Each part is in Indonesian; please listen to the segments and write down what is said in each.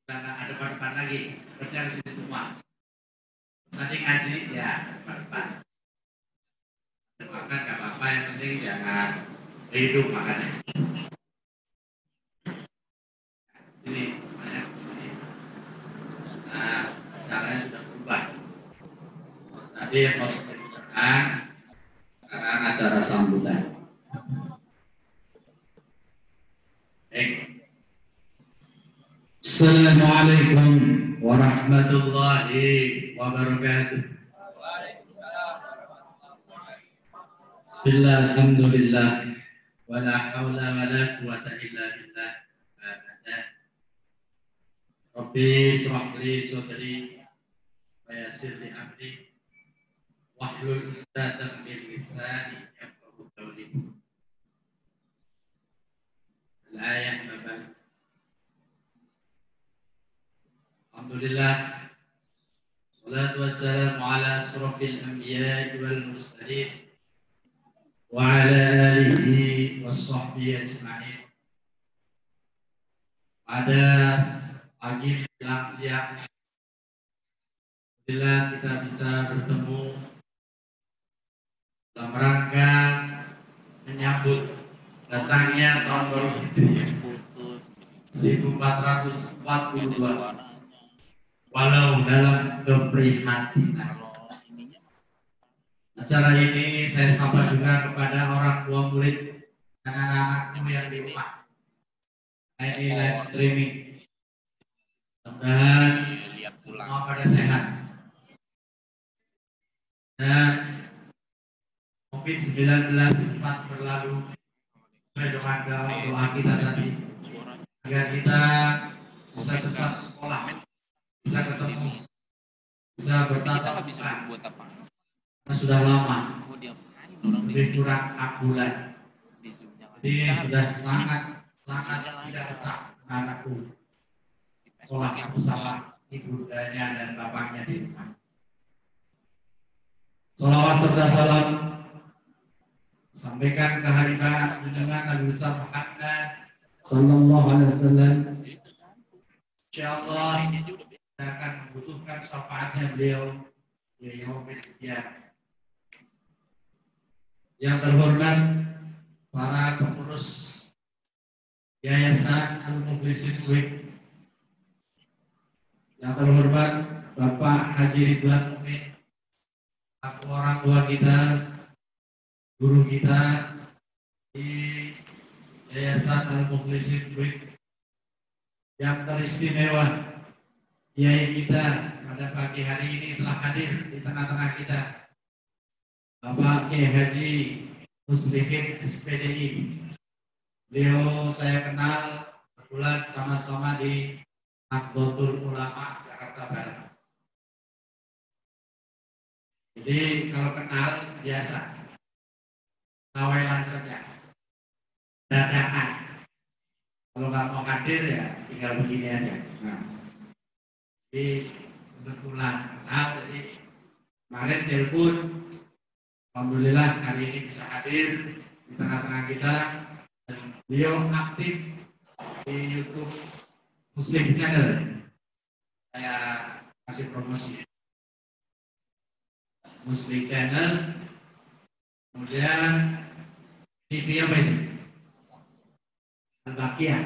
Udah nggak ada depan lagi, kerja di sini semua. Tadi ngaji ya depan. Makan nggak apa-apa, yang penting jangan hidup makannya. Sini, banyak sini. Nah, caranya sudah berubah. Tadi yang harus diucapkan, sekarang acara sambutan. Assalamualaikum warahmatullahi wabarakatuh. Bismillah, alhamdulillah, wa la hawla wa la quwata illa billah. Rabbi shrah li sadri wa yassir li amri wahlul 'uqdatam min lisani yafqahu qawli. Al-ayah mabad. Alhamdulillah, salatu wassalamu ala asrafil anbiya'i wal mursalin wa ala alihi wa sahbihi ajma'in. Pada pagi menjelang siang, alhamdulillah kita bisa bertemu dalam rangka menyambut datangnya tahun baru Hijriah 1442. Walau dalam keprihatinan. Acara ini saya sapa juga kepada orang tua murid dan anak-anakmu yang di rumah. Ini live streaming. Mudah-mudahan semua pada sehat. Dan COVID-19 cepat berlalu sesuai dengan doa kita tadi, agar kita bisa cepat sekolah, bisa ketemu, bisa bertatap muka. Karena sudah lama, lebih kurang 6 bulan. Jadi sudah sangat tidak betah anakku sekolah bersama ibu dan bapaknya di rumah. Salawat serta salam sampaikan ke hariban junjungan Nabi besar Muhammad sallallahu alaihi wasallam. Insyaallah kita akan membutuhkan syafaatnya beliau di yaumil qiyamah. Yang terhormat para pengurus Yayasan Al-Mukhlisin Week, yang terhormat Bapak Haji Ridwan Mumin, orang tua kita, guru kita di Yayasan Al-Mukhlisin Week, yang teristimewa Kiai kita pada pagi hari ini telah hadir di tengah-tengah kita, Bapak Kiai Haji Muslihin SPDI. Beliau saya kenal kebetulan sama-sama di Nahdlatul Ulama Jakarta Barat. Jadi kalau kenal biasa, tawelan saja, dadakan. Kalau nggak mau hadir ya tinggal begini aja. Nah, jadi kebetulan kenal, jadi kemarin telepon, alhamdulillah hari ini bisa hadir di tengah-tengah kita. Dan beliau aktif di YouTube Muslim Channel. Saya kasih promosi Muslim Channel. Kemudian TV apa ini? Al-Baqiyah.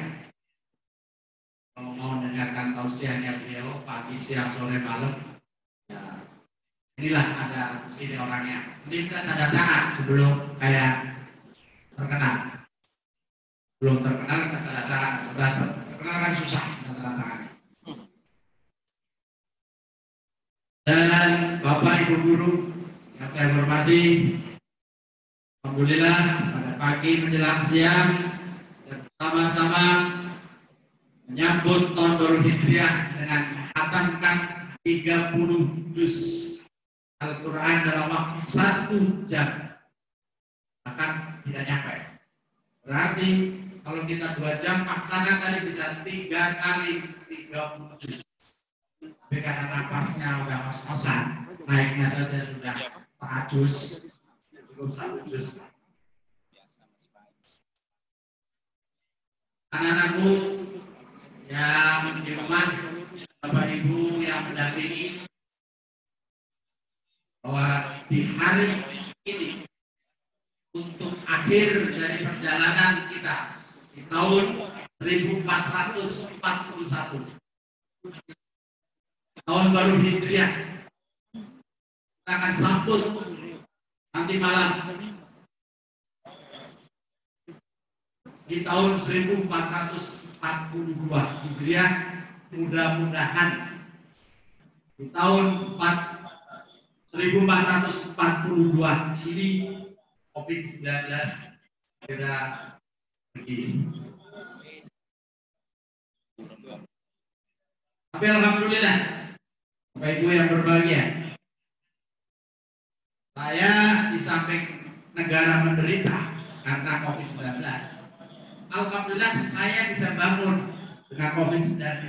Kalau mau dengarkan tausiahnya beliau pagi, siang, sore, malam, ya inilah ada sini orangnya. Ini kita tanda tangan sebelum kayak terkenal. Belum terkenal tanda tangan, udah terkenal kan susah tanda tangan. Dan Bapak Ibu guru yang saya hormati, alhamdulillah pada pagi menjelang siang dan sama-sama menyambut tahun baru Hijriah dengan menghatamkan 30 juz Al-Quran dalam waktu 1 jam, bahkan tidak nyampe. Berarti kalau kita 2 jam paksakan tadi bisa 3 kali 30 juz. Tapi karena napasnya udah ngos-ngosan, naiknya saja sudah setengah juz, belum 1 juz. Anak-anakku yang di rumah yang mendampingi bahwa di hari ini untuk akhir dari perjalanan kita di tahun 1441 tahun baru Hijriah, kita akan sambut nanti malam di tahun 1442 Hijriah. Mudah-mudahan di tahun 1442 ini COVID-19 segera pergi. Tapi alhamdulillah, Bapak Ibu yang berbahagia, saya di samping negara menderita karena COVID-19, alhamdulillah saya bisa bangun dengan COVID-19.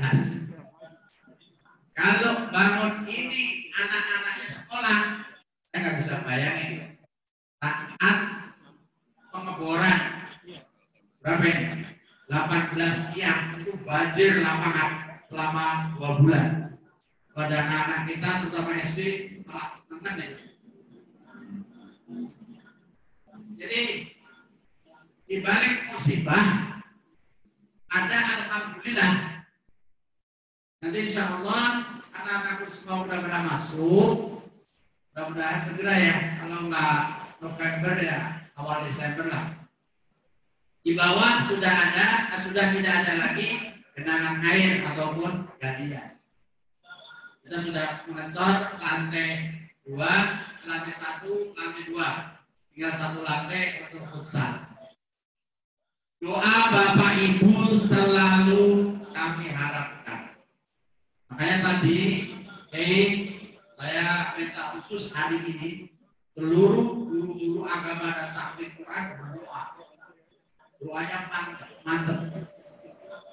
Kalau bangun ini anak-anaknya sekolah, saya nggak bisa bayangin saat pengeboran berapa ini? 18 tiang itu banjir lapangan selama 2 bulan. Pada anak-anak kita terutama SD malah senang ya. Jadi di balik musibah ada alhamdulillah. Nanti insya Allah anak-anak semua mudah-mudahan masuk, mudah-mudahan segera ya, kalau nggak November ya awal Desember lah. Di bawah sudah tidak ada lagi genangan air ataupun galian. Kita sudah mengecor lantai 2, lantai 1, lantai 2, tinggal 1 lantai untuk futsal. Doa Bapak Ibu selalu kami harapkan. Makanya tadi saya minta khusus hari ini seluruh guru-guru agama dan tahfidz Quran berdoa. Doanya mantap.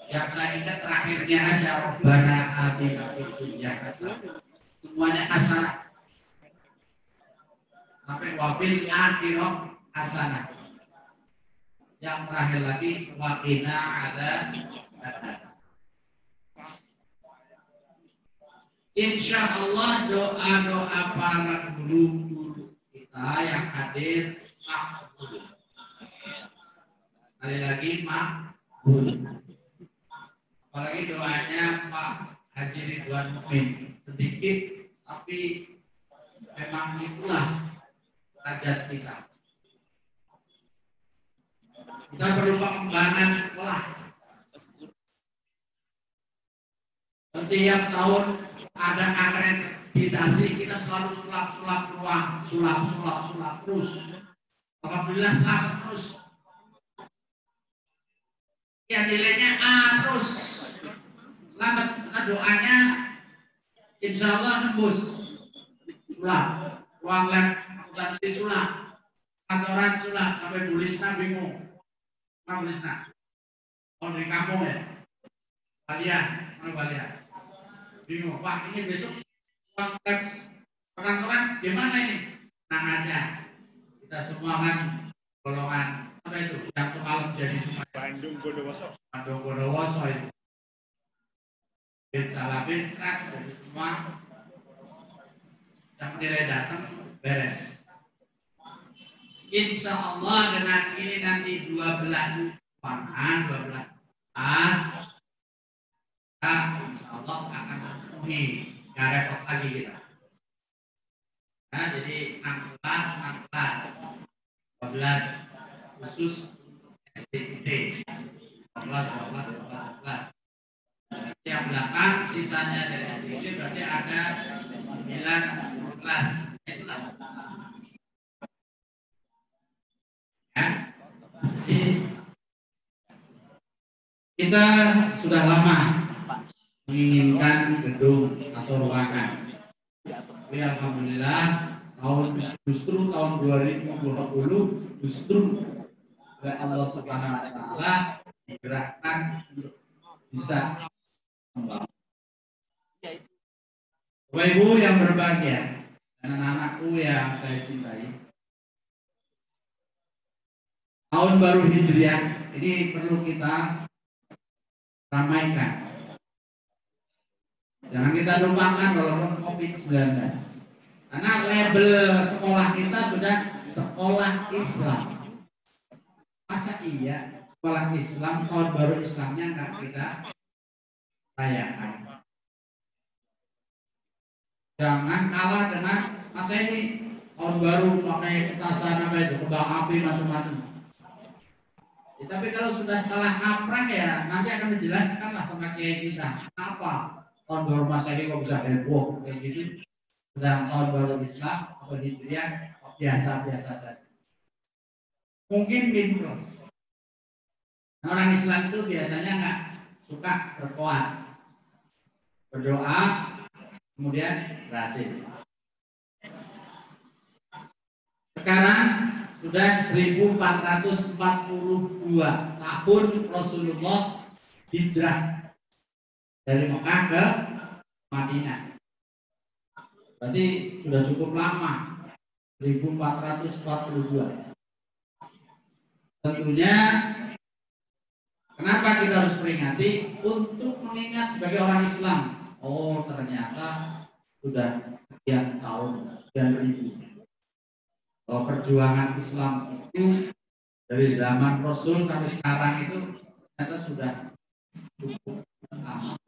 Yang saya ingat terakhirnya aja Rabbana atina fid dunya hasanah. Semuanya hasanah. Sampai wafil akhirah hasanah. Yang terakhir lagi waqina adzabannar. Insya Allah doa-doa para guru-guru kita yang hadir makbul. Sekali lagi makbul. Apalagi doanya Pak Haji Ridwan Mumin, sedikit tapi memang itulah hajat kita. Kita perlu pengembangan sekolah. Setiap tahun ada akreditasi, kita selalu sulap ruang, sulap terus. Alhamdulillah selamat terus. Ya nilainya A terus. Selamat, doanya insya Allah nembus. Sulap, ruang lab sudah sulap, kantoran sulap, sampai Bu Lisna bingung. Mana Bu Lisna? Oh dari kampung ya? Balian, mana Balian? Bingung, Pak ini besok ruang lab perkantoran gimana ini? Tenang aja, kita semua kan golongan apa itu yang semalam jadi semua Bandung Bondowoso itu bin Salabin serat jadi semua yang nilai datang beres. Insya Allah dengan ini nanti 12 pangan 12 pas kita insya Allah akan memenuhi, nggak repot lagi kita. Nah, jadi 16 12 khusus SDIT 12. Yang belakang sisanya dari SDIT berarti ada 9 kelas. Itulah. Ya. Jadi kita sudah lama menginginkan gedung atau ruangan. Tapi alhamdulillah justru tahun 2020 justru oleh Allah Subhanahu wa taala digerakkan untuk bisa membangun. Bapak Ibu yang berbahagia dan anak-anakku yang saya cintai, tahun baru Hijriah ini perlu kita ramaikan. Jangan kita lupakan walaupun COVID-19. Karena label sekolah kita sudah sekolah Islam. Masa iya sekolah Islam, tahun baru Islamnya nggak kita rayakan? Jangan kalah dengan masa ini tahun baru pakai petasan apa itu, kembang api macam-macam. Ya, tapi kalau sudah salah kaprah ya nanti akan dijelaskan lah sama kiai kita. Kenapa tahun baru Masehi kok bisa heboh kayak gitu? Sedang tahun baru Islam atau Hijriah biasa-biasa saja. Mungkin minus. Nah, orang Islam itu biasanya nggak suka berdoa, berdoa kemudian berhasil. Sekarang sudah 1442 tahun Rasulullah hijrah dari Mekah ke Madinah. Berarti sudah cukup lama, 1442. Tentunya kenapa kita harus peringati? Untuk mengingat sebagai orang Islam. Oh, ternyata sudah sekian tahun, sekian ribu. Oh, perjuangan Islam itu dari zaman Rasul sampai sekarang itu ternyata sudah cukup lama.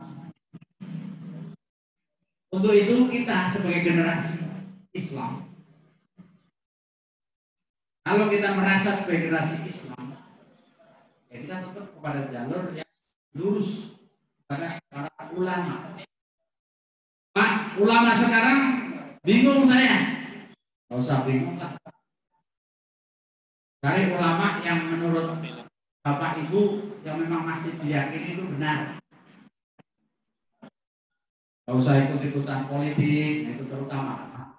Untuk itu kita sebagai generasi Islam, kalau kita merasa sebagai generasi Islam, ya kita tetap kepada jalur yang lurus pada para ulama. Pak, ulama sekarang bingung saya. Nggak usah bingung lah. Cari ulama yang menurut Bapak Ibu yang memang masih diyakini itu benar. Nggak usah ikut-ikutan politik, itu terutama.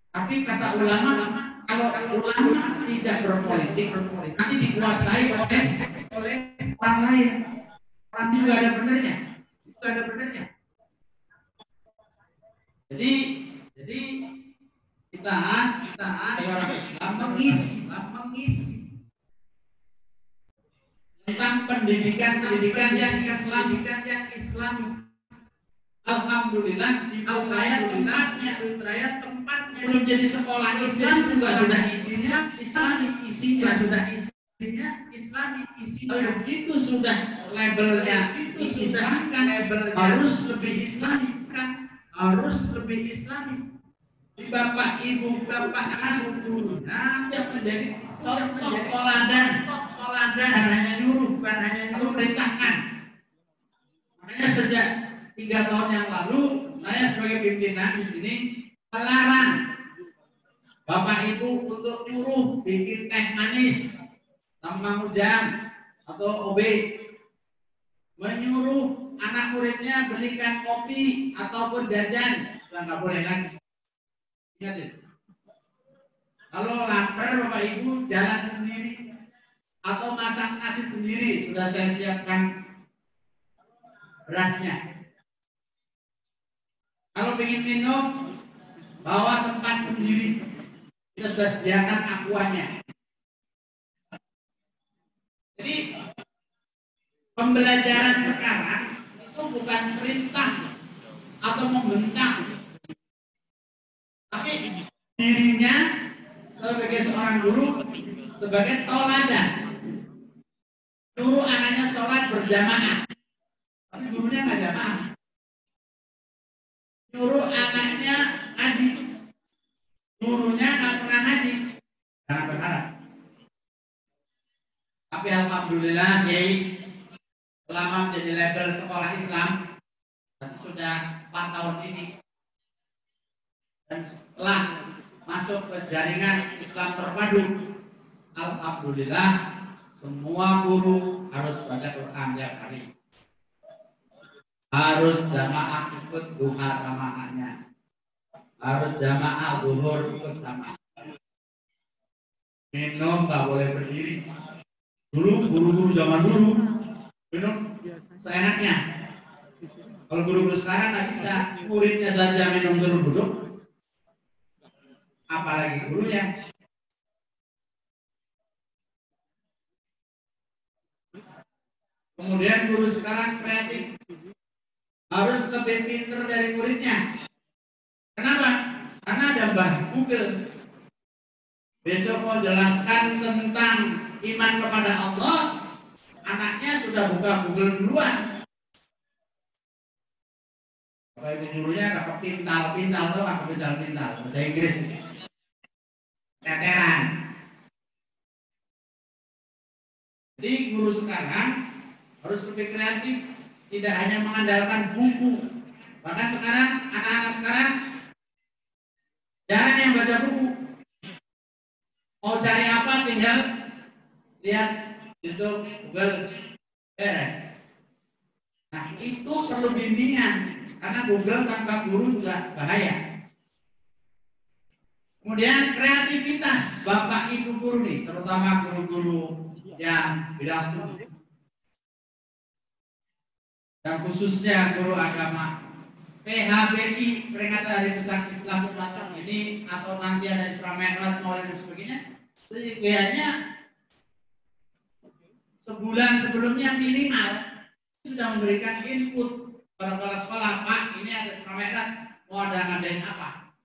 Tapi kata ulama, kalau ulama tidak berpolitik, nanti dikuasai oleh orang lain. Orang ini juga ada benernya. Jadi kita orang Islam mengisi tentang pendidikan yang Islami. Alhamdulillah di tempatnya belum jadi sekolah Islam juga sudah isinya Islami, itu sudah labelnya diislamkan, harus lebih Islami. Bapak Ibu gurunya yang menjadi contoh teladan, bukan hanya nyuruh, bukan hanya perintahkan. Makanya sejak 3 tahun yang lalu saya sebagai pimpinan di sini melarang Bapak Ibu untuk nyuruh bikin teh manis sama hujan atau OB, menyuruh anak muridnya belikan kopi ataupun jajan, sudah nggak boleh lagi. Ingat itu. Kalau lapar Bapak Ibu jalan sendiri atau masak nasi sendiri, sudah saya siapkan berasnya. Kalau ingin minum, bawa tempat sendiri, kita sudah sediakan aquanya. Jadi pembelajaran sekarang itu bukan perintah atau membentak, tapi dirinya sebagai seorang guru, sebagai toladan, nyuruh anaknya sholat berjamaah, tapi gurunya nggak jamaah. Nyuruh anaknya ngaji, gurunya nggak pernah ngaji, jangan berharap. Tapi alhamdulillah, Kiai, selama menjadi label sekolah Islam, sudah 4 tahun ini, dan setelah masuk ke jaringan Islam terpadu, alhamdulillah semua guru harus baca Quran tiap hari, harus jamaah ikut duha sama anaknya, harus jamaah zuhur ikut sama. Minum nggak boleh berdiri. Dulu guru-guru zaman dulu minum seenaknya. Kalau guru-guru sekarang nggak bisa, muridnya saja minum suruh duduk, apalagi gurunya. Kemudian guru sekarang kreatif, harus lebih pintar dari muridnya. Kenapa? Karena ada Mbah Google. Besok mau jelaskan tentang iman kepada Allah, anaknya sudah buka Google duluan. Kalau ibu gurunya ada kepintal-pintal tuh, nggak kepintal-pintal, bahasa Inggris. Teteran. Jadi guru sekarang harus lebih kreatif, tidak hanya mengandalkan buku. Bahkan sekarang anak-anak sekarang jarang yang baca buku. Mau cari apa tinggal lihat YouTube, Google, beres. Nah itu perlu bimbingan karena Google tanpa guru juga bahaya. Kemudian kreativitas Bapak Ibu guru nih, terutama guru-guru yang bidang studi dan khususnya guru agama. PHBI, peringatan Hari Besar Islam semacam ini, atau nanti ada Isra Mi'raj, Maulid dan sebagainya, sebenarnya sebulan sebelumnya minimal sudah memberikan input pada kepala sekolah, Pak, ini ada Isra Mi'raj, mau ada ngadain apa?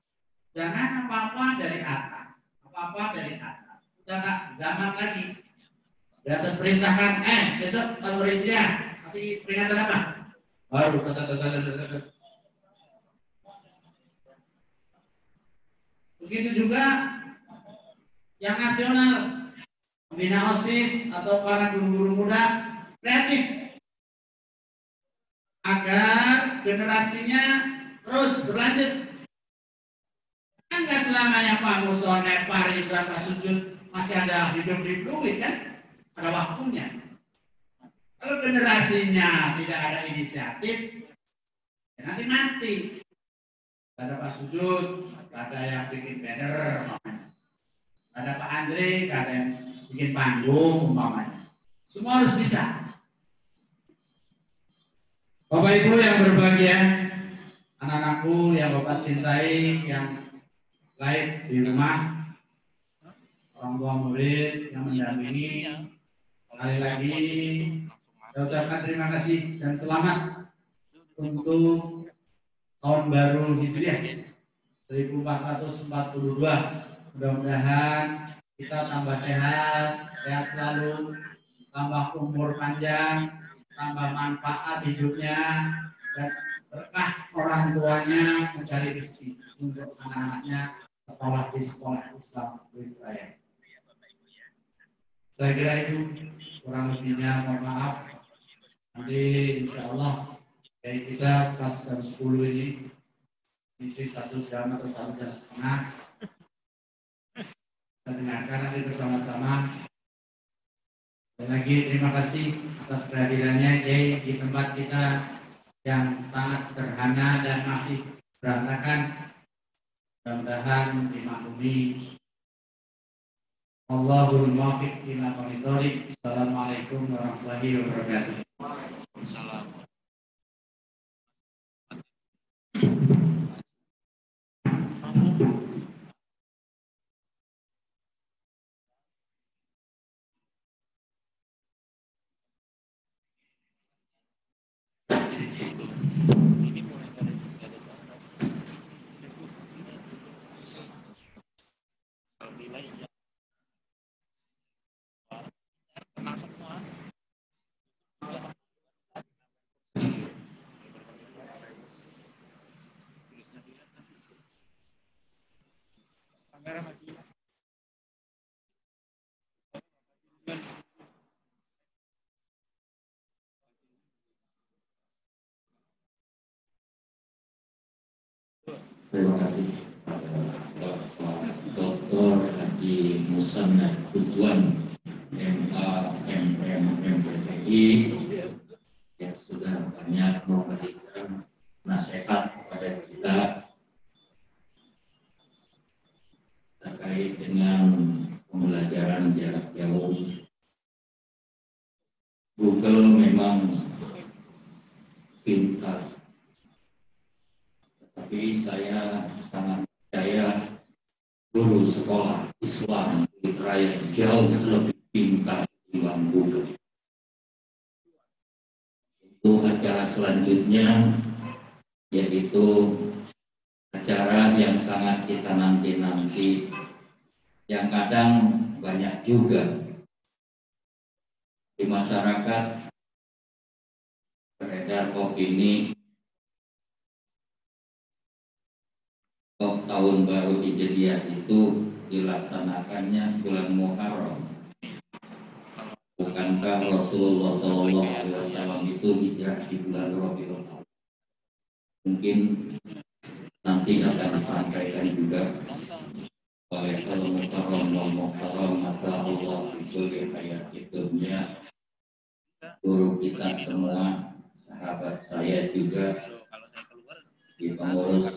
Jangan apa-apa dari atas, apa-apa dari atas. Sudah nggak zaman lagi. Di atas perintahkan, besok tahun Hijriah kasih peringatan apa? Baru kata. Begitu juga yang nasional, pembina OSIS atau para guru-guru muda kreatif agar generasinya terus berlanjut. Kan nggak selamanya Pak Muson, Nepar, itu Pak Sujud masih ada hidup di fluid kan? Ada waktunya. Kalau generasinya tidak ada inisiatif, ya nanti mati. Ada Pak Sujud, ada yang bikin banner, ada Pak Andre, ada yang bikin panggung, umpamanya. Semua harus bisa. Bapak Ibu yang berbahagia, anak-anakku yang Bapak cintai, yang live di rumah, orang tua murid yang mendampingi, sekali lagi saya ucapkan terima kasih dan selamat untuk tahun baru Hijriah 1442. Mudah-mudahan kita tambah sehat selalu, tambah umur panjang, tambah manfaat hidupnya, dan berkah orang tuanya mencari rezeki untuk anak-anaknya sekolah di sekolah Islam Raya. Saya kira itu, kurang lebihnya mohon maaf. Nanti insya Allah kayak kita pas jam 10 ini isi 1 jam atau 1 jam setengah. Kita dengarkan nanti bersama-sama. Dan lagi terima kasih atas kehadirannya Kiai di tempat kita yang sangat sederhana dan masih berantakan. Mudah-mudahan dimaklumi. Allahul muwaffiq ila aqwamit thoriq. Assalamualaikum warahmatullahi wabarakatuh. Waalaikumsalam. Terima kasih Bapak Dr. Haji Musanna Tujuan MA MM MPTI yang sudah banyak memberikan nasihat kepada kita terkait dengan pembelajaran jarak jauh. Google memang pintar, tapi saya sangat percaya guru sekolah Islam di Raya jauh lebih pintar dibanding Google. Itu acara selanjutnya yaitu acara yang sangat kita nanti-nanti, yang kadang banyak juga di masyarakat beredar opini tahun baru Hijriah itu dilaksanakannya bulan Muharram. Bukankah Rasulullah SAW itu hijrah di bulan Rabiul Awal? Mungkin nanti akan disampaikan juga oleh Al-Mukarram wal Mukarram maka Allah itu hayat dunia, guru kita semua, sahabat saya juga di pengurus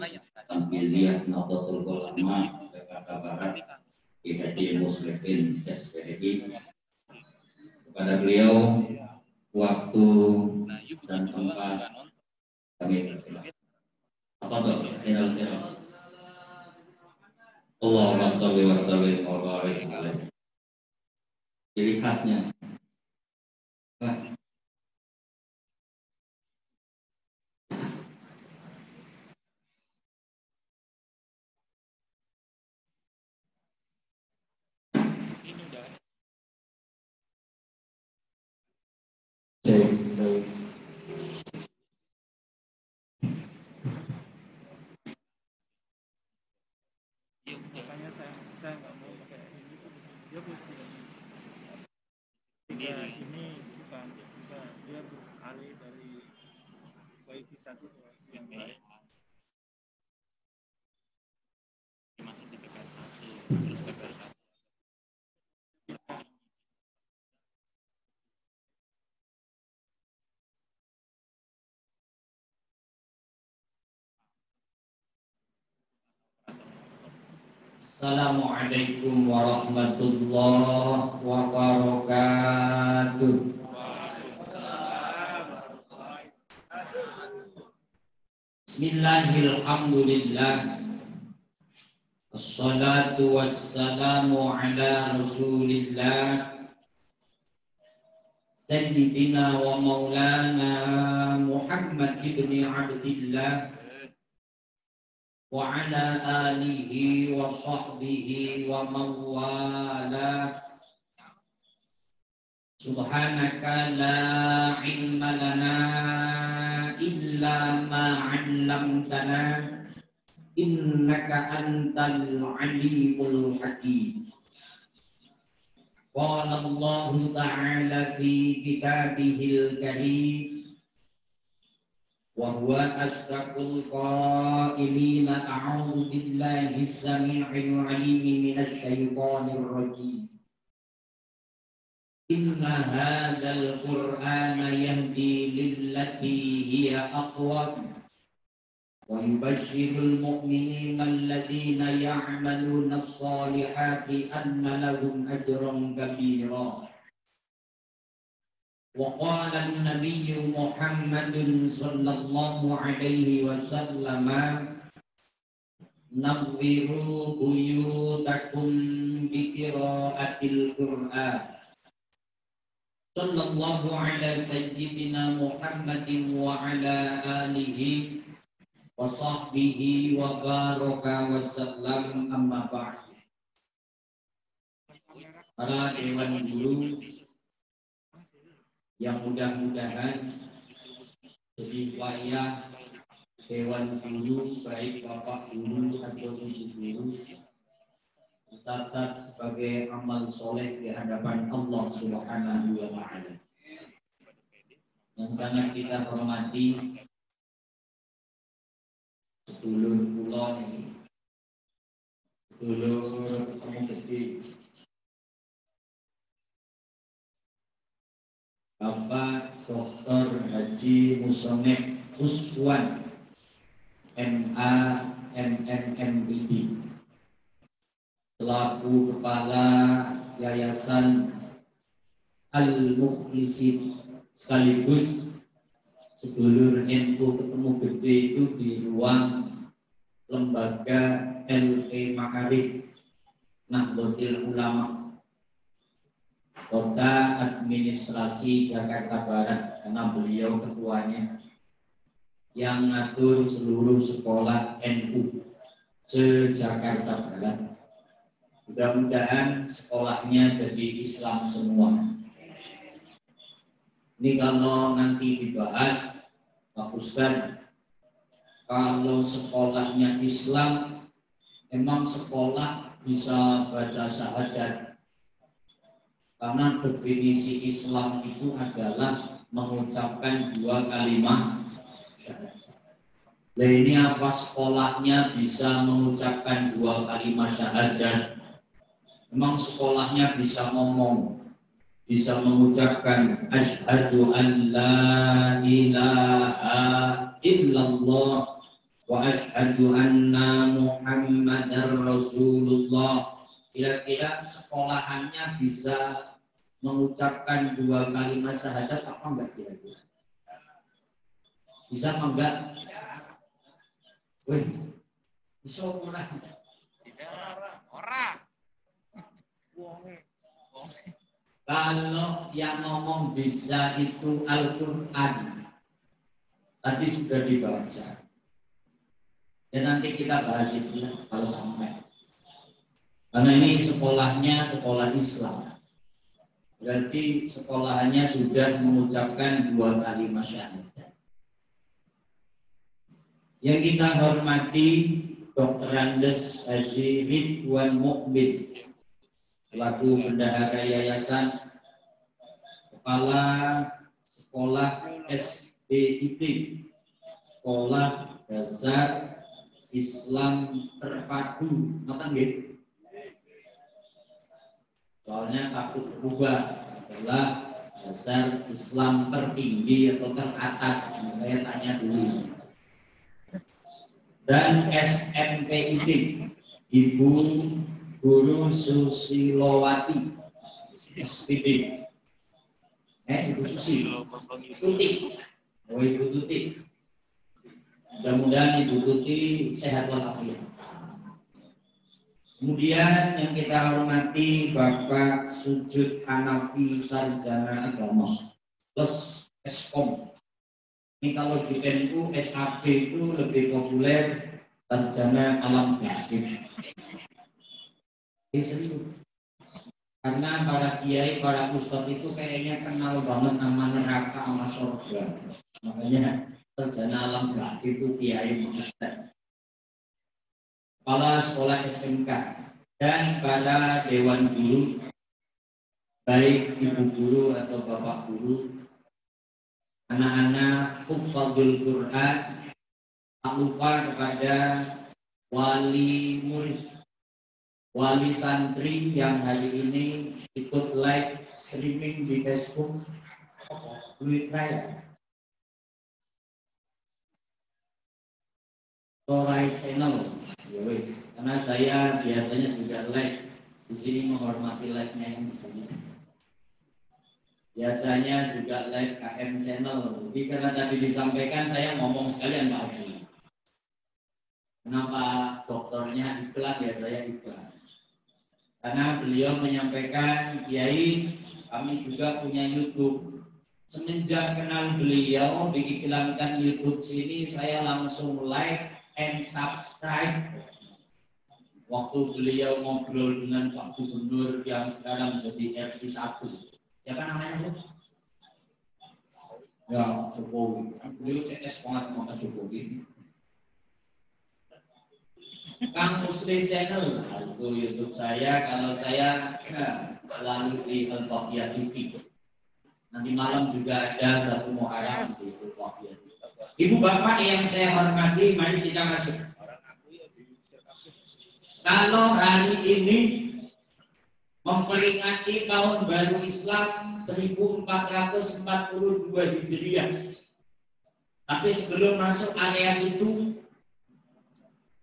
Tanfiziyah Nahdlatul Ulama Jakarta Barat, Ki Haji Muslimin SPDI. Kepada beliau waktu dan tempat kami persilakan. Apa tuh? Allahumma sholli wa sallim wa barik alaihi. Ciri khasnya. Makanya saya nggak mau pakai ini, dia ini bukan dia beralih dari wifi satu ke wifi yang lain. Masuk di PPR 1 terus PPR 1. Assalamualaikum warahmatullahi wabarakatuh. Bismillahirrahmanirrahim. Assalatu wassalamu ala Rasulillah Sayyidina wa maulana Muhammad ibn Abdillah wa ala alihi wa sahbihi wa mawala. Subhanaka la ilma lana illa ma 'allamtana innaka antal alimul hakim. Qala Allah ta'ala fi kitabihil karim wa huwa asdaqul qailina a'udzu billahi as-sami'il 'alim minasy syaithanir rajim. Inna hadzal qur'ana yahdi lillati hiya aqwam wa yubashshirul mu'minina alladhina ya'maluna as-salihati anna lahum ajran kabira. وقال النبي محمد صلى الله عليه وسلم نظروا بيوتكم بقراءة القرآن صلى الله على سيدنا محمد وعلى آله وصحبه وبارك وسلم أما بعد. Para dewan guru yang mudah-mudahan jadi wayah dewan guru, baik bapak guru atau ibu guru, tercatat sebagai amal soleh di hadapan Allah Subhanahu wa Ta'ala. Yang sangat kita hormati sedulur kula ini, sedulur ketemu gede, Bapak Dr. Haji Musonef Uswan MA MMMID selaku Kepala Yayasan Al-Mukhlisin sekaligus sedulur NU ketemu gede itu di ruang lembaga LE Makarif Nahdlatul Ulama Kota Administrasi Jakarta Barat, karena beliau ketuanya, yang ngatur seluruh sekolah NU se-Jakarta Barat. Mudah-mudahan sekolahnya jadi Islam semua. Ini kalau nanti dibahas, Pak Ustadz, kalau sekolahnya Islam, emang sekolah bisa baca syahadat. Karena definisi Islam itu adalah mengucapkan 2 kalimat syahadat. Nah, ini apa sekolahnya bisa mengucapkan 2 kalimat syahadat? Memang sekolahnya bisa ngomong, bisa mengucapkan asyhadu an la ilaha illallah wa asyhadu anna muhammadar rasulullah. Kira-kira sekolahannya bisa mengucapkan 2 kalimat syahadat apa enggak kira-kira? Bisa enggak? Wih, bisa orang. Kalau yang ngomong bisa itu Al-Quran, tadi sudah dibaca. Dan nanti kita bahas itu kalau sampai. Karena ini sekolahnya sekolah Islam. Berarti sekolahannya sudah mengucapkan 2 kalimat syahadat. Yang kita hormati Dr. Andes Haji Ridwan Mukmin selaku bendahara yayasan, kepala sekolah SDIT, Sekolah Dasar Islam Terpadu, nonton gitu. Soalnya takut berubah setelah Dasar Islam Tertinggi atau teratas. Saya tanya dulu. Dan SMPIT, Ibu Guru Susilowati SPD. Ibu Susi Tuti. Oh, Ibu Tuti. Mudah-mudahan Ibu Tuti sehat walafiat. Kemudian yang kita hormati Bapak Sujud Hanafi Sarjana Agama plus Eskom. Ini kalau di NU SAB itu lebih populer Sarjana Alam Gaib. Serius. Karena para kiai, para ustadz itu kayaknya kenal banget nama neraka sama surga. Makanya Sarjana Alam Gaib itu kiai ustadz. Kepala sekolah SMK dan para dewan guru, baik ibu guru atau bapak guru, anak-anak hufadzul Quran, tak lupa kepada wali murid, wali santri yang hari ini ikut live streaming di Facebook Duit Raya, Torai Channel. Karena saya biasanya juga live di sini, menghormati live-nya yang di sini. Biasanya juga live KM Channel. Jadi karena tadi disampaikan, saya ngomong sekalian Pak Haji. Kenapa dokternya iklan, ya saya iklan. Karena beliau menyampaikan, Kiai, kami juga punya YouTube. Semenjak kenal beliau, diiklankan YouTube sini, saya langsung like and subscribe. Waktu beliau ngobrol dengan Pak Gubernur yang sekarang jadi RI 1. Siapa namanya Bu? Ya, Jokowi. Beliau CS banget sama Jokowi. Kang Muslim Channel, itu YouTube saya. Kalau saya selalu di Al-Baqiyah TV. Nanti malam juga ada satu Muharram di Al-Baqiyah TV. Ibu bapak yang saya hormati, mari kita masuk. Kalau hari ini memperingati tahun baru Islam 1442 Hijriah. Tapi sebelum masuk area situ,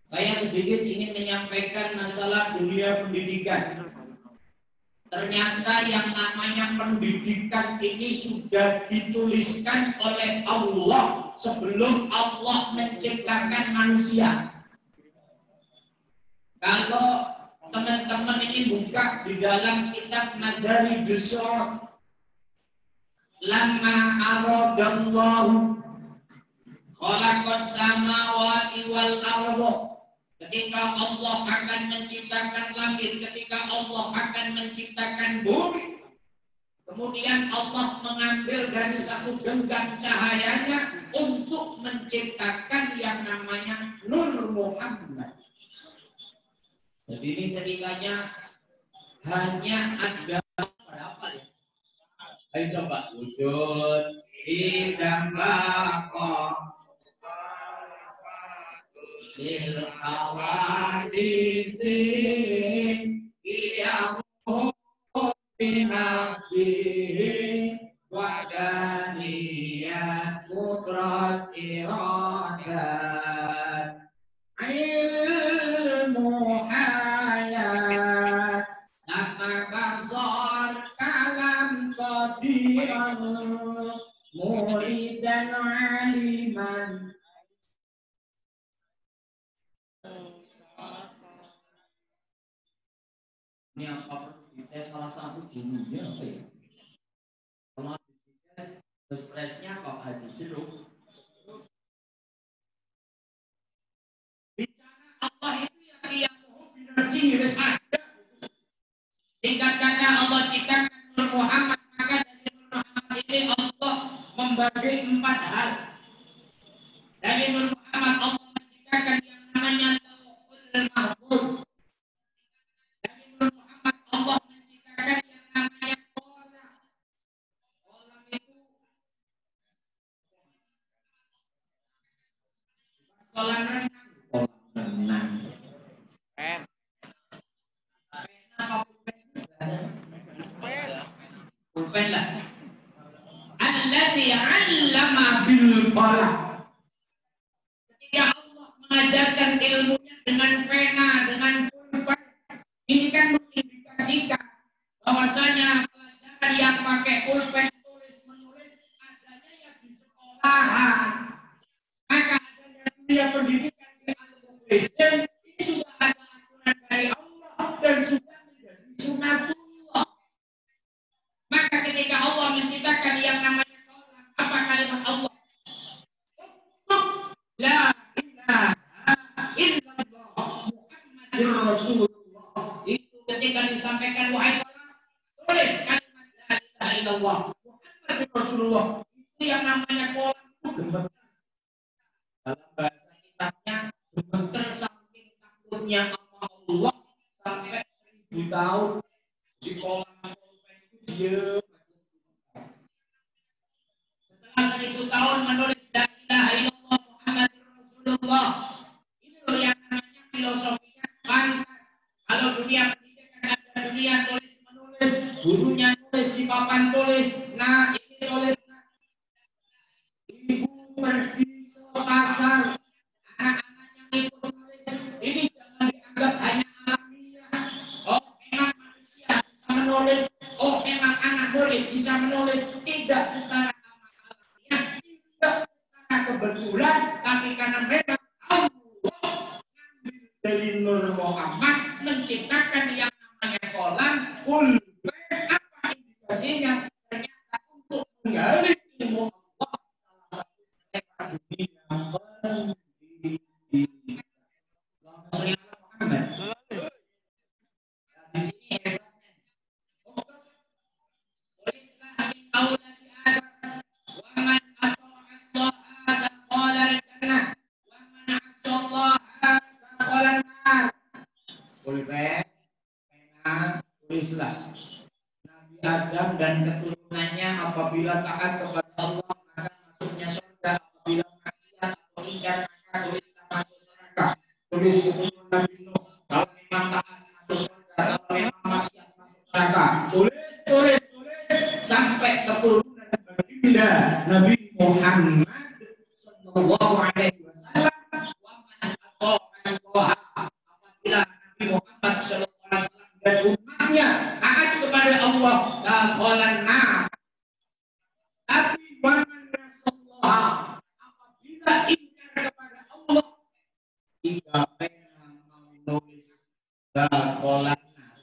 saya sedikit ingin menyampaikan masalah dunia pendidikan. Ternyata yang namanya pendidikan ini sudah dituliskan oleh Allah sebelum Allah menciptakan manusia. Kalau teman-teman ini buka di dalam kitab Madarijus Shorah, lamma aradallahu Khalaqas samawati wal ardh. Ketika Allah akan menciptakan langit, ketika Allah akan menciptakan bumi, kemudian Allah mengambil dari satu genggam cahayanya untuk menciptakan yang namanya Nur Muhammad. Jadi ini ceritanya hanya ada berapa ya? Ayo coba wujud idam laqa lil hawadisi iyamu binafsihi wadaniyat mudrat iradat ilmu hayat sama kasar kalam qadiran muridan aliman. Ini apa dites salah satu dulunya apa ya? Kalau dites expressnya kok haji jeruk. Bicara Allah itu yang binarsi harus ada. Singkat kata Allah ciptakan Nur Muhammad, maka dari Nur Muhammad ini Allah membagi 4 hal. Dari Nur Muhammad Allah menciptakan yang namanya Lauhul Mahfuz. Allah menciptakan yang namanya kolam. Kolam itu kolam renang. Kolam renang. Pulpen lah. Alladzi 'allama bil qalam. Ketika Allah mengajarkan ilmunya dengan pena, dengan pulpen, ini kan mengindikasikan bahwasanya pelajaran yang pakai pulpen tulis menulis adanya yang di sekolahan. Maka adanya dunia pendidikan di Al-Mukhlisin ini sudah ada aturan dari Allah dan sudah menjadi sunatullah. Maka ketika Allah menciptakan yang namanya kolam, apa kalimat Allah? La ilaha illallah Muhammadur Rasulullah. Itu ketika disampaikan wahai kolam, tulis kalimat la ilaha illallah Muhammadur Rasulullah. Itu yang namanya kolam itu gemeter. Dalam bahasa kitabnya gemeter saking takutnya sama Allah sampai 1000 tahun di kolam pulpen itu diam. Setelah 1000 tahun menulis la ilaha illallah Muhammadur Rasulullah. Ini loh yang namanya filosofinya pantas. Kalau dunia pendidikan ada dunia tulis menulis, gurunya tulis di papan tulis, nah ini tulis. Ibu pergi ke pasar, anak-anaknya ikut tulis. Ini jangan dianggap hanya alamiah. Oh memang manusia bisa menulis, oh memang anak murid bisa menulis. Tidak secara alamiah, tidak secara kebetulan, tapi karena memang Allah dari Nur Muhammad menciptakan yang namanya kolam pulpen. Apa indikasinya? Ternyata untuk menggali ilmu Allah salah satu mereka dunia pendidikan. Muhammad. Di sini hebatnya. Tulislah min auladi Adam wa man ata'a Allah dakhala al-jannah wa man 'asa Allah dakhala an-nar. Pulpen, pena, tulislah. Nabi Adam dan keturunannya apabila taat kepada Allah maka masuknya surga, apabila maksiat atau ingkar maka tulislah masuk neraka. Tulis keturunan Nabi Nuh, kalau memang taat masuk surga, kalau memang maksiat masuk neraka. Tulis sampai keturunan baginda Nabi Muhammad sallallahu alaihi wasallam. Wa man ata'a Allah, apabila Nabi Muhammad sallallahu alaihi wasallam dan umatnya taat kepada Allah, dakhalan nar. Tapi wa man nasallah, apabila ingkar kepada Allah, jika pena menulis dakhalan nar.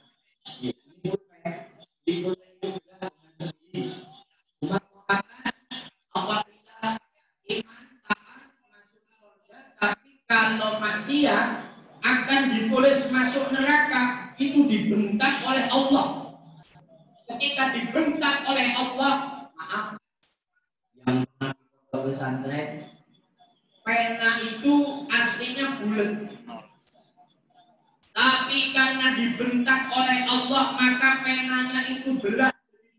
Ikut juga umat Muhammad apabila iman taat kalau maksiat akan ditulis masuk neraka, itu dibentak oleh Allah. Ketika dibentak oleh Allah, maaf, yang pernah pesantren, pena itu aslinya bulat, tapi karena dibentak oleh Allah maka penanya itu belah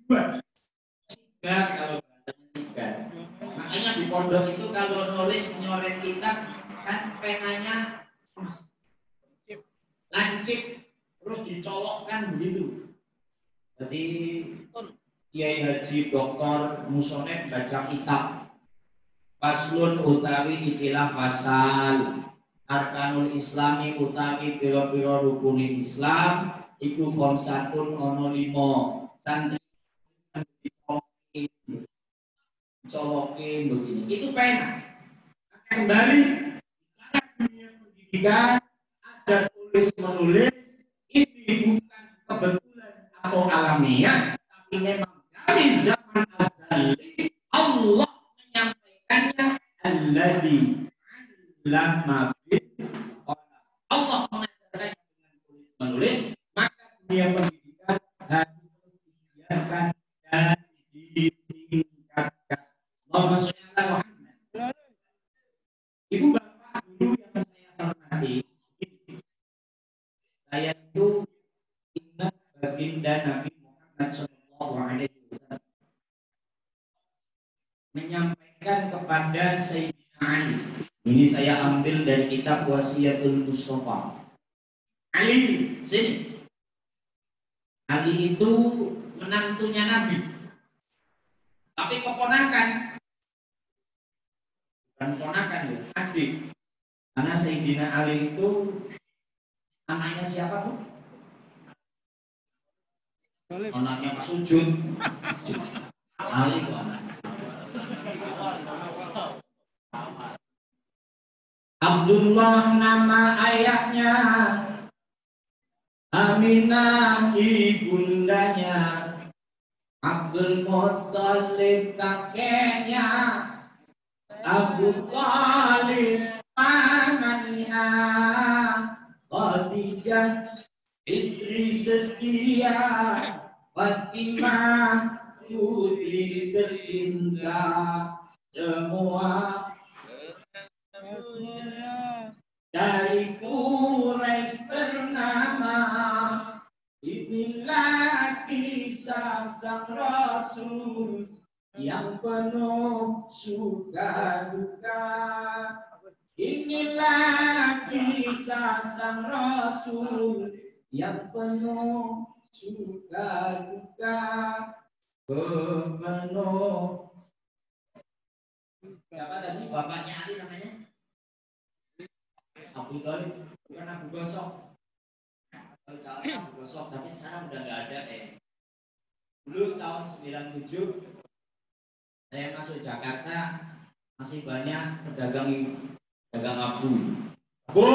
dua. Sigar kalau bahasanya sigar. Makanya di pondok itu kalau nulis nyoret kitab kan penanya lancip terus dicolokkan begitu. Jadi Kiai Haji Dr. Musonet baca kitab Faslun utawi ikilah fasal Arkanul Islami utawi biro-biro rukuni Islam iku konsatun ono 5 santri colokin begini itu pena. Kembali cara dunia pendidikan ada tulis menulis ini bukan kebetulan atau alamiah, tapi memang dari zaman azali Allah menyampaikannya alladzi lama Allah mengajarkan dengan tulis menulis, maka dunia pendidikan harus dibiarkan dan ditingkatkan. Allahumma sholli ala Muhammad. Ibu bapak guru yang saya hormati, saya itu ingat baginda Nabi Muhammad SAW menyampaikan kepada Sayyidina Ali. Ini saya ambil dari kitab Wasiyatul Mustafa. Ali, sini. Ali itu menantunya Nabi, tapi keponakan, bukan keponakan ya, adik. Karena Sayyidina Ali itu anaknya siapa Bu? Anaknya Pak Sujud. Ali itu anaknya. Abdullah nama ayahnya, Aminah ibundanya, Abdul Muttalib kakeknya, Abu Thalib pamannya, Khadijah istri setia, Fatimah putri tercinta, semua dari Quraisy ternama. Inilah kisah sang Rasul yang penuh suka duka. Inilah kisah sang Rasul yang penuh suka duka. Penuh. Siapa tadi bapaknya Ali namanya? Abu Thalib, bukan Abu Gosok. Abu Gosok, tapi sekarang udah nggak ada Dulu tahun 97 saya masuk Jakarta, masih banyak pedagang abu. Bu,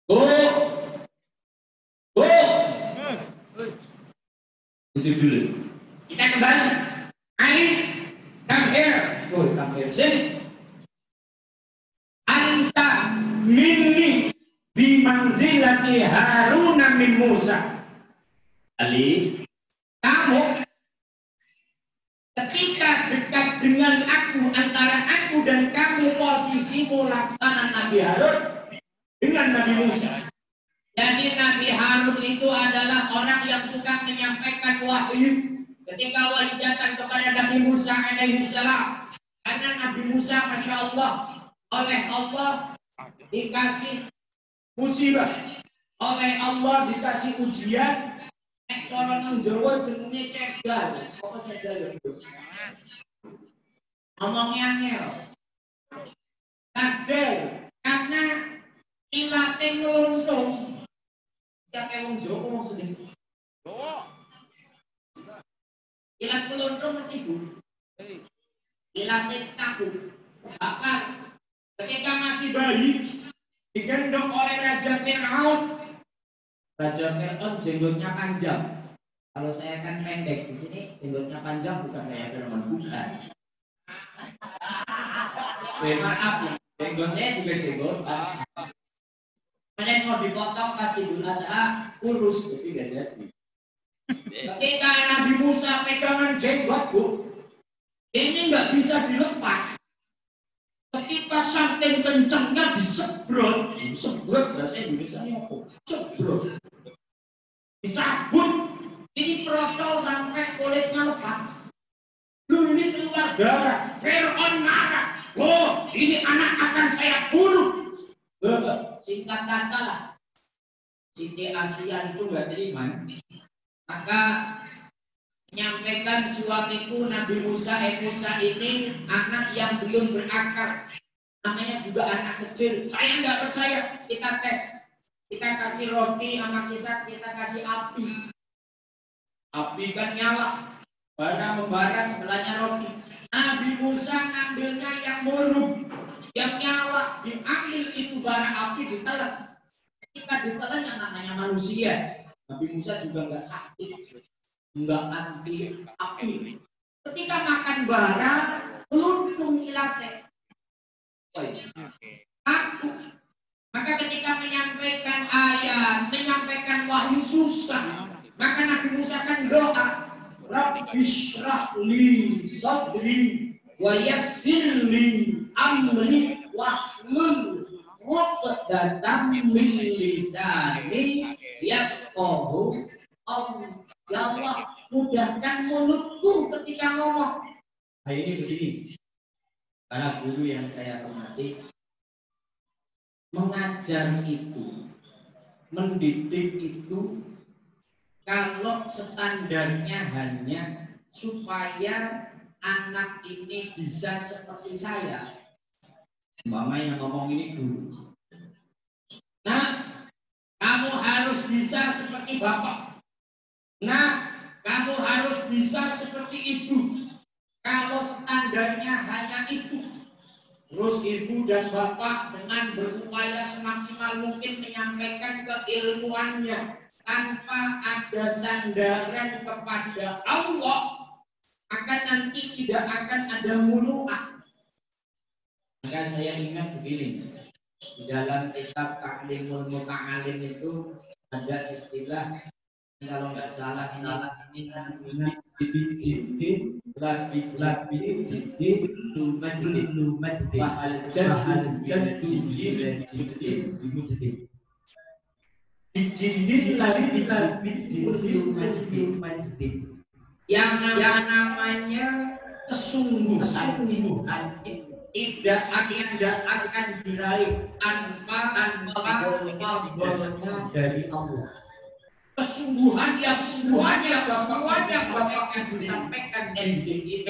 bu, bu. Itu dulu. Kita kembali. Ali, come here. Oh, come here. Sini. Anta minni bimanzilati Haruna min Musa. Ali, kamu ketika dekat dengan aku, antara aku dan kamu posisimu laksana Nabi Harun dengan Nabi Musa. Jadi Nabi Harun itu adalah orang yang tukang menyampaikan wahyu. Ketika wahyu datang kepada Nabi Musa alaihissalam, karena Nabi Musa masya Allah oleh Allah dikasih musibah, oleh Allah dikasih ujian. Orang Jawa jenenge cegal, apa cegal ya? Ngomongnya ngel, kadel, karena ilate ngeluntung. Siapa yang Jawa ngomong sedih? Ilat ngeluntung ngerti Bu? Ilate takut, bakar. Ketika masih bayi, digendong oleh Raja Fir'aun. Raja Fir'aun jenggotnya panjang. Kalau saya kan pendek, di sini jenggotnya panjang bukan kayak Fir'aun, bukan. Maaf ya, Jenggot saya juga jenggotan. Kemudian mau dipotong pas Idul Adha kurus, tapi gak jadi. Ketika Nabi Musa pegangan jenggot, Bu, ini nggak bisa dilepas. Ketika saking kencangnya disebrot bahasa Indonesia apa? Sebrot. Dicabut, ini protol sampai kulitnya lepas. Loh, ini keluar darah. Fir'aun marah. Oh, ini anak akan saya bunuh. Singkat kata lah, Siti Asia itu nggak terima. Maka menyampaikan suamiku Nabi Musa ini anak yang belum berakal, namanya juga anak kecil. Saya nggak percaya. Kita tes, kita kasih roti sama kita kasih api. Api kan nyala, bara membara sebelahnya roti. Nabi Musa ngambilnya yang murung, yang nyala, diambil itu bara api ditelan. Ketika ditelan yang namanya manusia, Nabi Musa juga nggak sakit, nggak anti api. Ketika makan bara, luntung ilate. Aku. Maka ketika menyampaikan ayat, menyampaikan wahyu susah, maka Nabi Musa kan doa, Rabbi shrah li sadri wa yassir li amri wahlul 'uqdatam min lisani yafqahu qawli. Ya Allah, mudahkan mulutku ketika ngomong. Nah, ini begini. Para guru yang saya hormati, mengajar itu, mendidik itu, kalau standarnya hanya supaya anak ini bisa seperti saya, mama yang ngomong ini guru. Nah, kamu harus bisa seperti bapak. Nah, kamu harus bisa seperti ibu. Kalau standarnya hanya itu, terus ibu dan bapak dengan berupaya semaksimal mungkin menyampaikan keilmuannya tanpa ada sandaran kepada Allah, maka nanti tidak akan ada muru'ah. Maka saya ingat begini, di dalam kitab Ta'limul Muta'alim itu ada istilah, kalau nggak salah ini namanya bibit lagi bibit lu majdi bahal jadi dijindit lagi yang namanya kesungguhan tidak akan diraih tanpa bolanya dari Allah. Kesungguhan yang semuanya Bapak Ibu sampaikan SDI,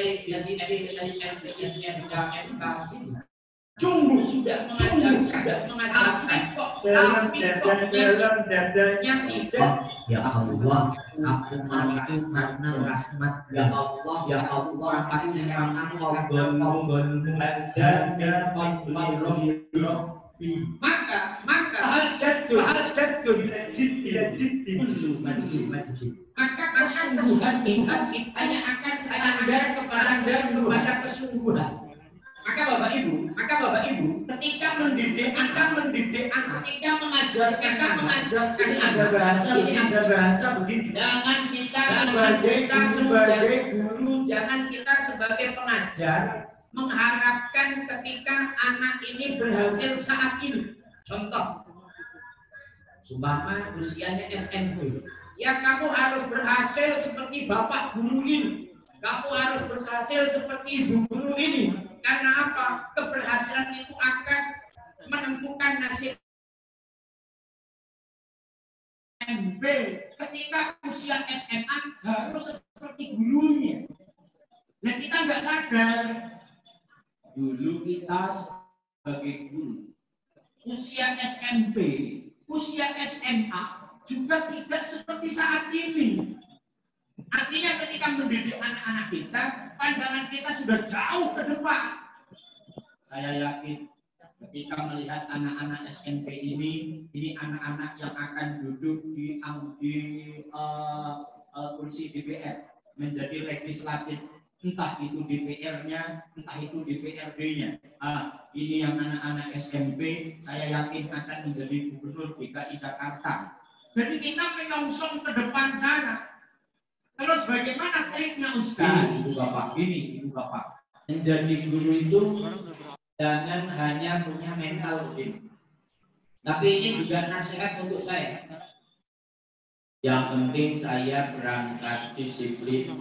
sungguh sudah mengajarkan dalam dadanya tidak. Ya Allah, aku mampu karena rahmat. Ya Allah, aku mampu maka hal jatuh jiddi kullu majdi. Maka kesungguhan itu hanya akan standar kepada kesungguhan. Maka Bapak Ibu ketika mendidik anak, ketika mengajarkan ini ada bahasa begini. Jangan kita sebagai guru, jangan kita sebagai pengajar mengharapkan ketika anak ini berhasil saat ini. Contoh, umpama usianya SMP, ya kamu harus berhasil seperti bapak guru ini, kamu harus berhasil seperti ibu guru ini. Karena apa? Keberhasilan itu akan menentukan nasib SMP. Ketika usia SMA harus seperti gurunya. Nah, kita nggak sadar. Dulu kita sebagai guru, usia SMP, usia SMA juga tidak seperti saat ini. Artinya ketika mendidik anak-anak kita, pandangan kita sudah jauh ke depan. Saya yakin ketika melihat anak-anak SMP ini anak-anak yang akan duduk di kursi DPR, menjadi legislatif. Entah itu DPR-nya, entah itu DPRD-nya. ini yang anak-anak SMP, saya yakin akan menjadi gubernur DKI Jakarta. Jadi kita menyongsong ke depan sana. Terus bagaimana triknya Ustaz? Ibu Bapak, ini Ibu Bapak. Menjadi guru itu jangan hanya punya mental begini. Tapi ini juga nasihat untuk saya. Yang penting saya berangkat disiplin.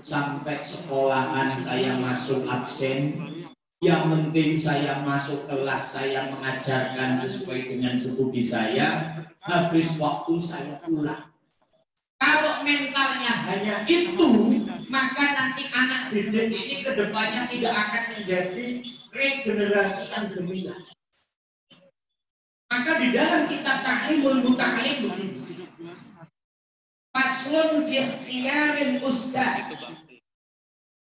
Sampai sekolahan saya masuk absen. Yang penting saya masuk kelas, saya mengajarkan sesuai dengan studi saya. Habis waktu saya pulang. Kalau mentalnya hanya itu, maka nanti anak didik ini ke depannya tidak akan menjadi regenerasi yang demikian. Maka di dalam kitab Ta'limul Muta'alim begini. Faslun fi ikhtiyaril ustaz.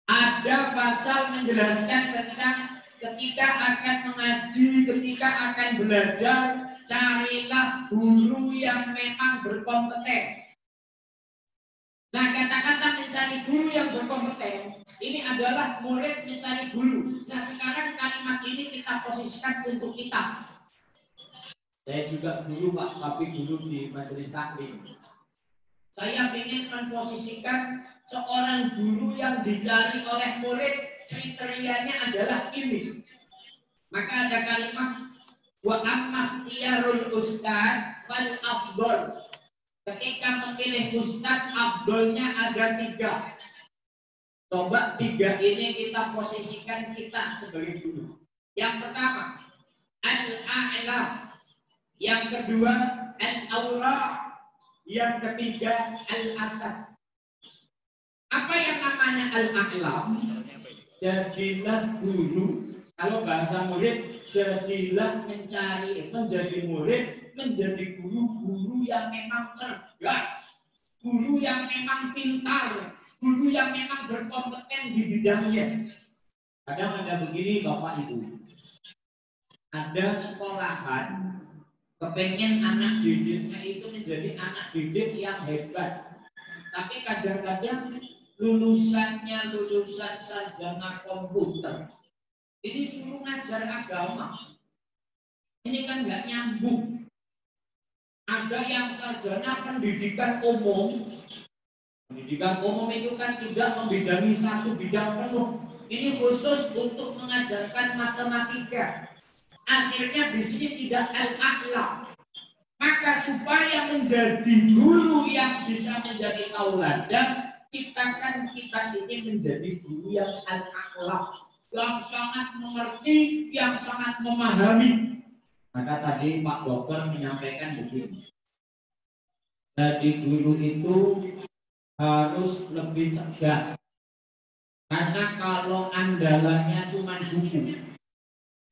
Ada pasal menjelaskan tentang ketika akan mengaji, ketika akan belajar, carilah guru yang memang berkompeten. Nah, kata-kata mencari guru yang berkompeten ini adalah murid mencari guru. Nah, sekarang kalimat ini kita posisikan untuk kita. Saya juga guru Pak, tapi guru di majelis taklim. Saya ingin memposisikan seorang guru yang dicari oleh murid, kriterianya adalah ini. Maka ada kalimat wa amma ikhtiyarul ustaz fal afdal. Ketika memilih ustaz, afdolnya ada 3. Coba 3 ini kita posisikan kita sebagai guru. Yang pertama, al-a'lam. Yang kedua, al-awra. Yang ketiga, al-asad. Apa yang namanya al-a'lam? Jadilah guru. Kalau bahasa murid, jadilah menjadi murid, menjadi guru yang memang cerdas, guru yang memang pintar, guru yang memang berkompeten di bidangnya. Kadang ada begini Bapak Ibu, ada sekolahan kepengen anak didiknya itu menjadi anak didik yang hebat, tapi kadang-kadang lulusannya lulusan sarjana komputer. Ini suruh ngajar agama, ini kan nggak nyambung. Ada yang sarjana pendidikan umum. Pendidikan umum itu kan tidak membidangi satu bidang penuh. Ini khusus untuk mengajarkan matematika. Akhirnya di sini tidak al-a'lam. Maka supaya menjadi guru yang bisa menjadi tauladan, ciptakan kita ini menjadi guru yang al-a'lam, yang sangat mengerti, yang sangat memahami. Maka tadi Pak Dokter menyampaikan begini. Jadi guru itu harus lebih cerdas. Karena kalau andalannya cuma buku,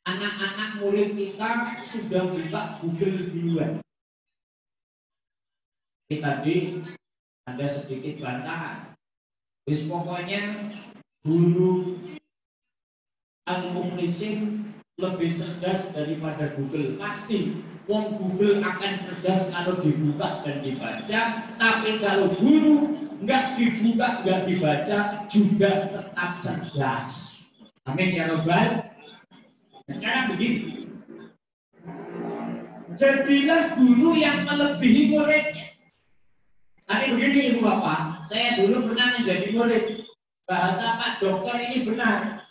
anak-anak murid kita sudah buka Google duluan. Tadi ada sedikit bantahan. Terus pokoknya guru al-mukhlisin lebih cerdas daripada Google. Pasti wong Google akan cerdas kalau dibuka dan dibaca, tapi kalau guru nggak dibuka, nggak dibaca juga tetap cerdas. Amin ya Rabbal. Sekarang begini, jadilah guru yang melebihi muridnya. Tadi begini Ibu Bapak, saya dulu pernah menjadi murid. Bahasa Pak Dokter ini benar.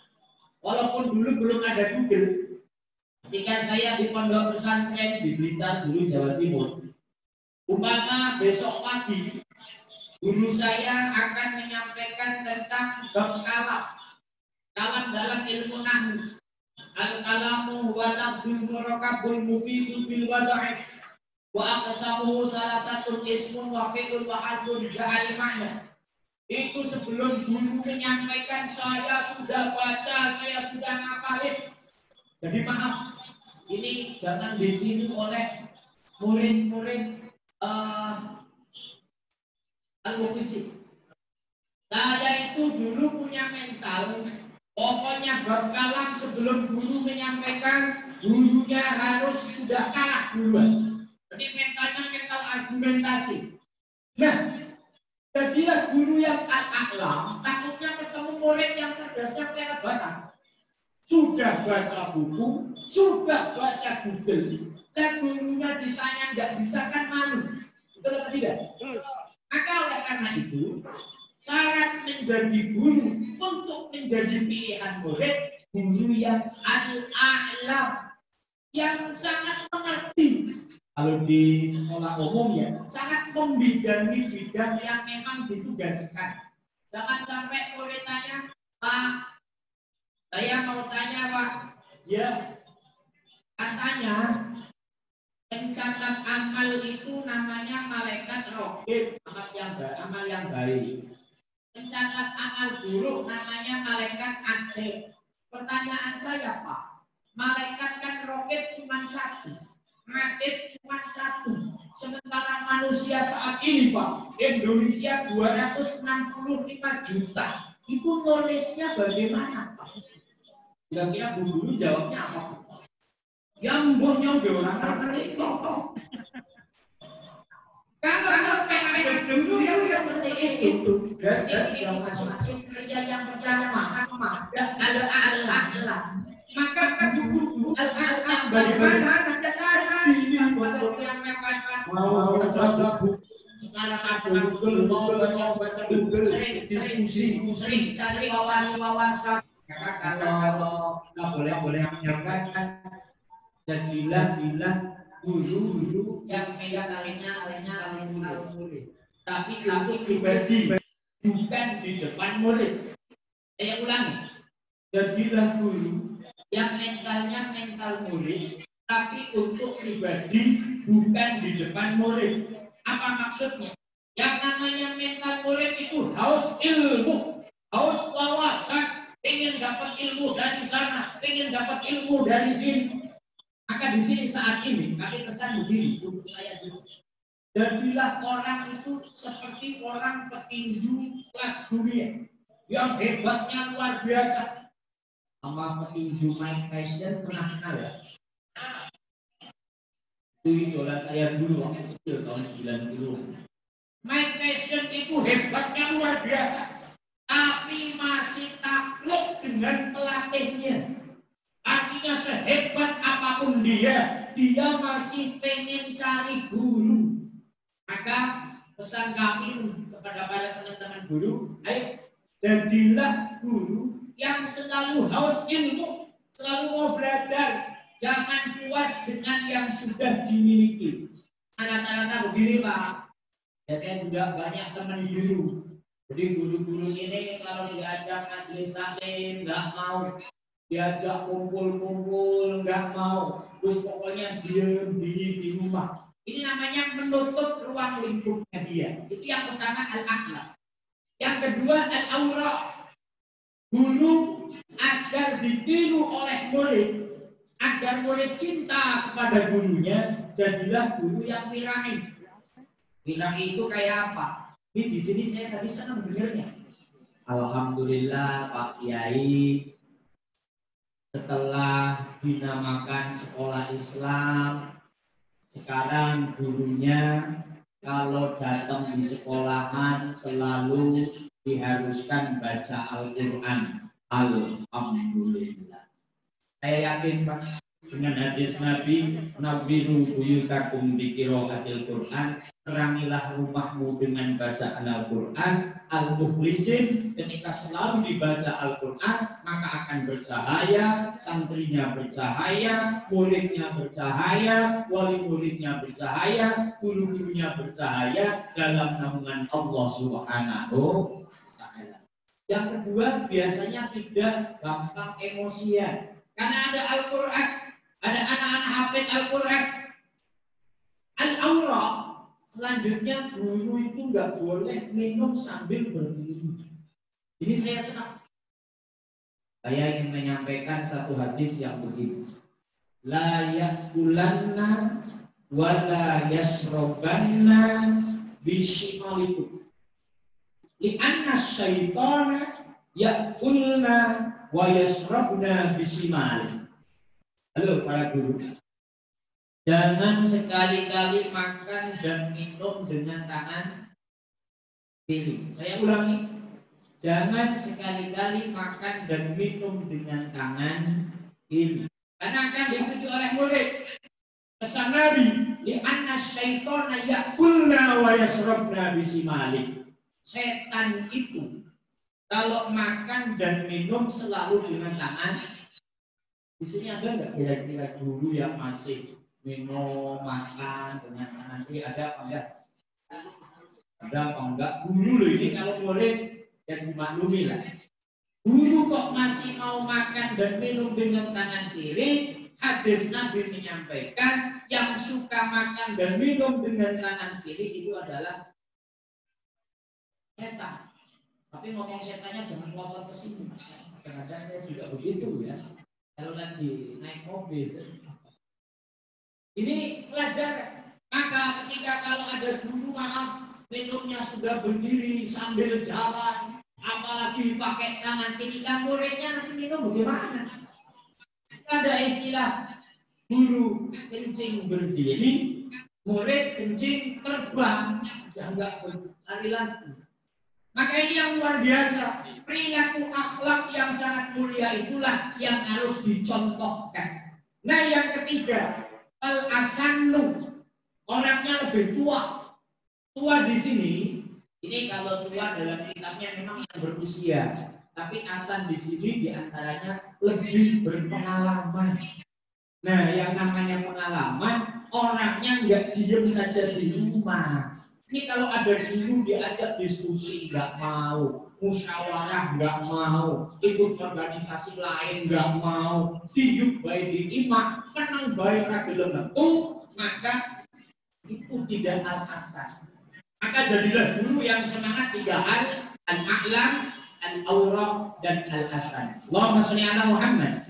Walaupun dulu belum ada Google, ketika saya di pondok pesantren di Blitar dulu Jawa Timur, umpama besok pagi guru saya akan menyampaikan tentang bab kalam dalam ilmu nahwu. Al-kalamu wa lafdzul murakabul mufidul bil wada'i wa aqsamuhu salah satu ismun wa fi'lun wa harfun ja'al ma'na. Itu sebelum guru menyampaikan saya sudah baca, saya sudah ngapalin. Jadi maaf, ini jangan ditiru oleh murid-murid al-mukhlisin. Saya itu dulu punya mental, pokoknya bab kalam sebelum guru menyampaikan, gurunya harus sudah kalah duluan. Jadi mentalnya mental argumentasi. Nah, jadilah guru yang al-a'lam, takutnya ketemu murid yang cerdasnya kelewat batas. sudah baca buku, sudah baca Google, dan gurunya ditanya nggak bisa kan malu. Betul atau tidak? Maka oleh karena itu, syarat menjadi guru untuk menjadi pilihan murid, guru yang al-a'lam, yang sangat mengerti. Kalau di sekolah umum ya, sangat membidangi bidang yang memang ditugaskan. Jangan sampai murid tanya, Pak, saya mau tanya Pak, ya katanya pencatat amal itu namanya malaikat raqib, amal yang baik. Pencatat amal buruk namanya malaikat atid. Pertanyaan saya Pak, malaikat kan raqib cuma satu, atid cuma satu. Sementara manusia saat ini Pak, Indonesia 265 juta. Itu knowledge-nya bagaimana Pak? Kira-kira Bu Guru jawabnya apa? Yang mbahnya udah orang ngerti kok. Kalau sampai ada dulu yang seperti itu, berarti yang masuk kerja yang pertama dan Allah. Maka guru Allah bagaimana tadi betul yang mau baca buku. Sekarang ada Google, mau baca Google, sering diskusi, cari wawasan. Maka kalau nggak boleh menyampaikan dan bilang guru yang megang kalian murid, tapi untuk pribadi bukan di depan murid. Saya ulangi, jadilah guru yang mental murid, tapi untuk pribadi bukan di depan murid. Apa maksudnya? Yang namanya mental murid itu haus ilmu, haus wawasan, pengen dapat ilmu dari sana, pengen dapat ilmu dari sini. Maka di sini saat ini kami pesan begini untuk saya juga. Jadilah orang itu seperti orang petinju kelas dunia yang hebatnya luar biasa. Sama petinju Mike Tyson pernah kenal ya? Itu idola saya dulu waktu kecil tahun 90. Mike Tyson itu hebatnya luar biasa, tapi masih takluk dengan pelatihnya. Artinya sehebat apapun dia masih pengen cari guru. Maka pesan kami kepada para teman-teman guru, ayo jadilah guru yang selalu haus ilmu, selalu mau belajar, jangan puas dengan yang sudah dimiliki. Rata-rata begini Pak, ya saya juga banyak teman guru. Jadi guru-guru ini kalau diajak majelis taklim nggak mau, diajak kumpul-kumpul nggak mau, terus pokoknya diem di rumah. Ini namanya menutup ruang lingkupnya dia. Itu yang pertama al-akhlak. Yang kedua al-aura. Guru agar ditiru oleh murid, agar murid cinta kepada gurunya, jadilah guru yang wirahi. Wirahi itu kayak apa? Ini di sini saya tadi senang dengarnya. Alhamdulillah Pak Kiai, setelah dinamakan sekolah Islam, sekarang gurunya kalau datang di sekolahan selalu diharuskan baca Al-Quran. Alhamdulillah. Saya yakin Pak, dengan hadis Nabi, Nabiru buyutakum biqiraatil Quran, terangilah rumahmu dengan bacaan Al-Quran. Al-Mukhlisin, ketika selalu dibaca Al-Quran, maka akan bercahaya, santrinya bercahaya, muridnya bercahaya, wali muridnya bercahaya, guru-gurunya bercahaya dalam naungan Allah Subhanahu wa Ta'ala. Yang kedua, biasanya tidak gampang emosian. Karena ada Al-Quran, ada anak-anak hafid Al-Quran. Al-aura, selanjutnya guru itu nggak boleh minum sambil berdiri. Ini saya senang. Saya ingin menyampaikan satu hadis yang begini. La yakulanna wa la yasrobanna bishimalikum. Li'anna syaitana yakulna wa yasrabna bisimali. Halo para guru, jangan sekali-kali makan dan minum dengan tangan kiri. Saya ulangi, Jangan sekali-kali makan dan minum dengan tangan kiri. Karena akan diikuti oleh murid. Pesan Nabi, li'anna syaitana ya'kulna wa yasrabna bisimalik. Setan itu kalau makan dan minum selalu dengan tangan. Di sini ada nggak kira-kira guru yang masih minum makan dengan tangan kiri? Ada apa enggak? Ada apa enggak? Guru loh ini kalau murid ya dimaklumi lah. Guru kok masih mau makan dan minum dengan tangan kiri? Hadis Nabi menyampaikan yang suka makan dan minum dengan tangan kiri itu adalah setan. Tapi ngomong setannya jangan melompat ke sini. Kadang-kadang saya juga begitu ya. Kalau lagi naik mobil. Ini pelajaran. Maka ketika kalau ada guru maaf minumnya sudah berdiri sambil jalan, apalagi pakai tangan kiri, kan muridnya nanti minum bagaimana? Ada istilah guru kencing berdiri, murid kencing terbang, enggak berlari lagi. Maka ini yang luar biasa. Perilaku akhlak yang sangat mulia itulah yang harus dicontohkan. Nah yang ketiga, al-asannu, orangnya lebih tua. Tua di sini, ini kalau tua dalam kitabnya memang yang berusia. Tapi asan di sini diantaranya lebih berpengalaman. Nah, yang namanya pengalaman, orangnya nggak diem saja di rumah. Ini kalau ada guru diajak diskusi nggak mau, musyawarah nggak mau, ikut organisasi lain nggak mau, diyuk baik di imah, kenang baik ragil metu, maka itu tidak al-asan. Maka jadilah guru yang semangat 3 hal, al-a'lam, al-awraq dan al-asan. Allahumma sholli ala Muhammad.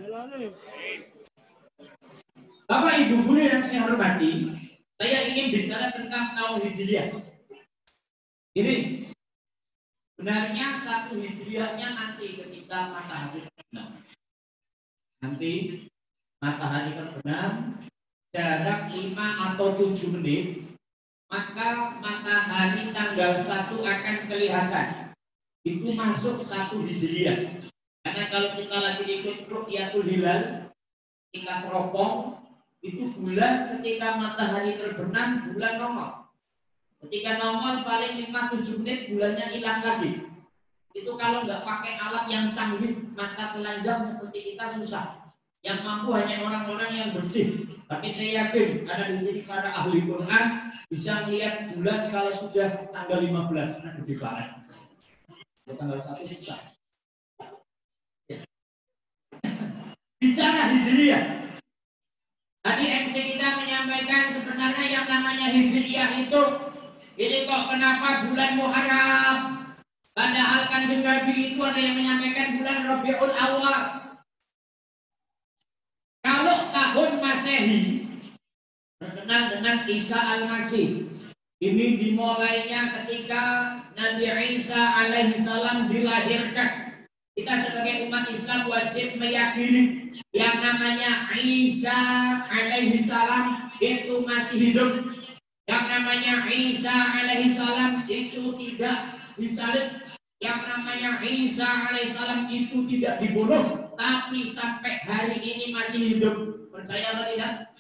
Bapak Ibu guru yang saya hormati, saya ingin bicara tentang tahun Hijriah. Ini benarnya 1 Hijriahnya nanti ketika matahari terbenam. Nanti matahari terbenam jarak 5 atau 7 menit, maka matahari tanggal 1 akan kelihatan. Itu masuk 1 Hijriah. Karena kalau kita lagi ikut ru'yatul hilal, kita teropong, itu bulan ketika matahari terbenam, bulan nongol. Ketika nongol paling 5-7 menit bulannya hilang lagi. Itu kalau nggak pakai alat yang canggih, mata telanjang seperti kita susah. Yang mampu hanya orang-orang yang bersih. Tapi saya yakin ada di sini para ahli Quran bisa melihat bulan kalau sudah tanggal 15, karena lebih banget. Tanggal 1 susah. Ya. Bicara Hijriah. Tadi MC kita menyampaikan sebenarnya yang namanya Hijriah itu, ini kok kenapa bulan Muharram? Padahal Kanjeng Nabi itu ada yang menyampaikan bulan Rabiul Awwal. Kalau tahun Masehi terkenal dengan Isa Al-Masih. Ini dimulainya ketika Nabi Isa alaihi salam dilahirkan. Kita sebagai umat Islam wajib meyakini yang namanya Isa alaihi salam itu masih hidup. Yang namanya Isa alaihi salam itu tidak disalib. Yang namanya Isa alaihi salam itu tidak dibunuh, tapi sampai hari ini masih hidup. Percaya atau tidak?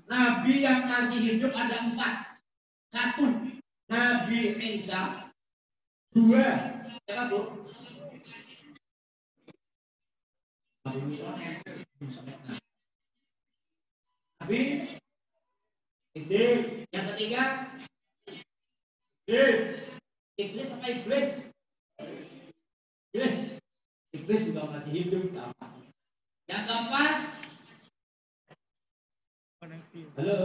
Nabi yang masih hidup ada 4. 1, Nabi Isa. 2, siapa Bu? Nabi Idris. Yang ketiga Iblis apa Iblis? Iblis juga masih hidup sama. Yang keempat, halo.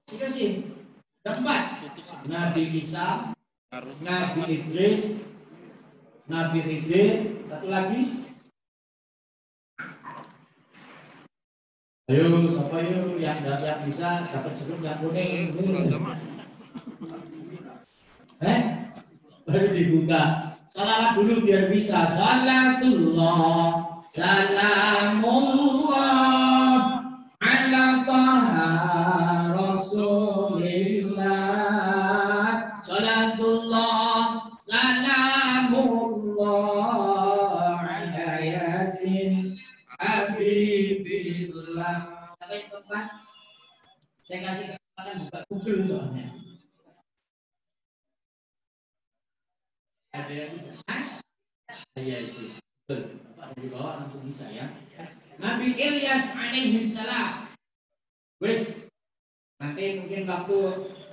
Sudah sih. Keempat, Nabi Isa, Nabi Idris, Nabi Khidir, satu lagi. Ayo, siapa yuk yang bisa dapat jeruk yang kuning? Baru dibuka. Salawat dulu biar bisa. Salatullah, salamullah ala taha rasulillah. Salatullah, billah. Sampai tempat saya kasih kesempatan buka Google soalnya. Ada yang bisa? Iya itu. Betul. Ada di bawah langsung bisa ya. Nabi Ilyas alaihi salam. Wes. Nanti mungkin waktu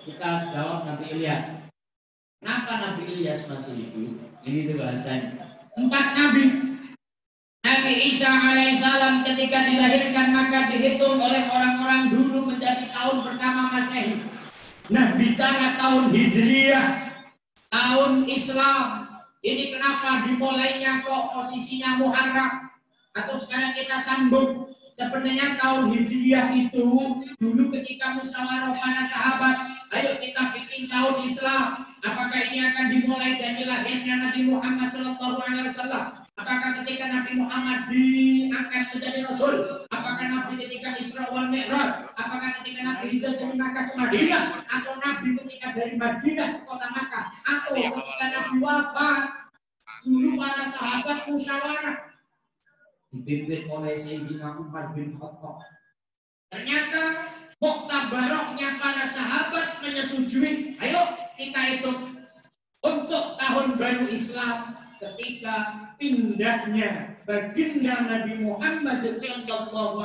kita jawab Nabi Ilyas. Kenapa Nabi Ilyas masih hidup? Ini tuh bahasanya. 4 nabi. Nabi Isa alaihissalam ketika dilahirkan maka dihitung oleh orang-orang dulu menjadi tahun pertama Masehi. Nah, bicara tahun Hijriah, tahun Islam, ini kenapa dimulainya kok posisinya Muharram? Atau sekarang kita sambung. Sebenarnya tahun Hijriah itu dulu ketika musyawarah para sahabat, ayo kita bikin tahun Islam. Apakah ini akan dimulai dari lahirnya Nabi Muhammad SAW? Apakah ketika Nabi Muhammad diangkat menjadi Rasul? Apakah Nabi ketika Isra wal Mi'raj? Apakah ketika Nabi hijrah dari Makkah ke Madinah? Atau Nabi ketika dari Madinah ke kota Makkah? Atau ketika Nabi wafat? Dulu para sahabat musyawarah dipimpin oleh Sayyidina Umar bin Khattab. Ternyata muktabaroknya para sahabat menyetujui, ayo kita hitung untuk tahun baru Islam ketika pindahnya baginda Nabi Muhammad SAW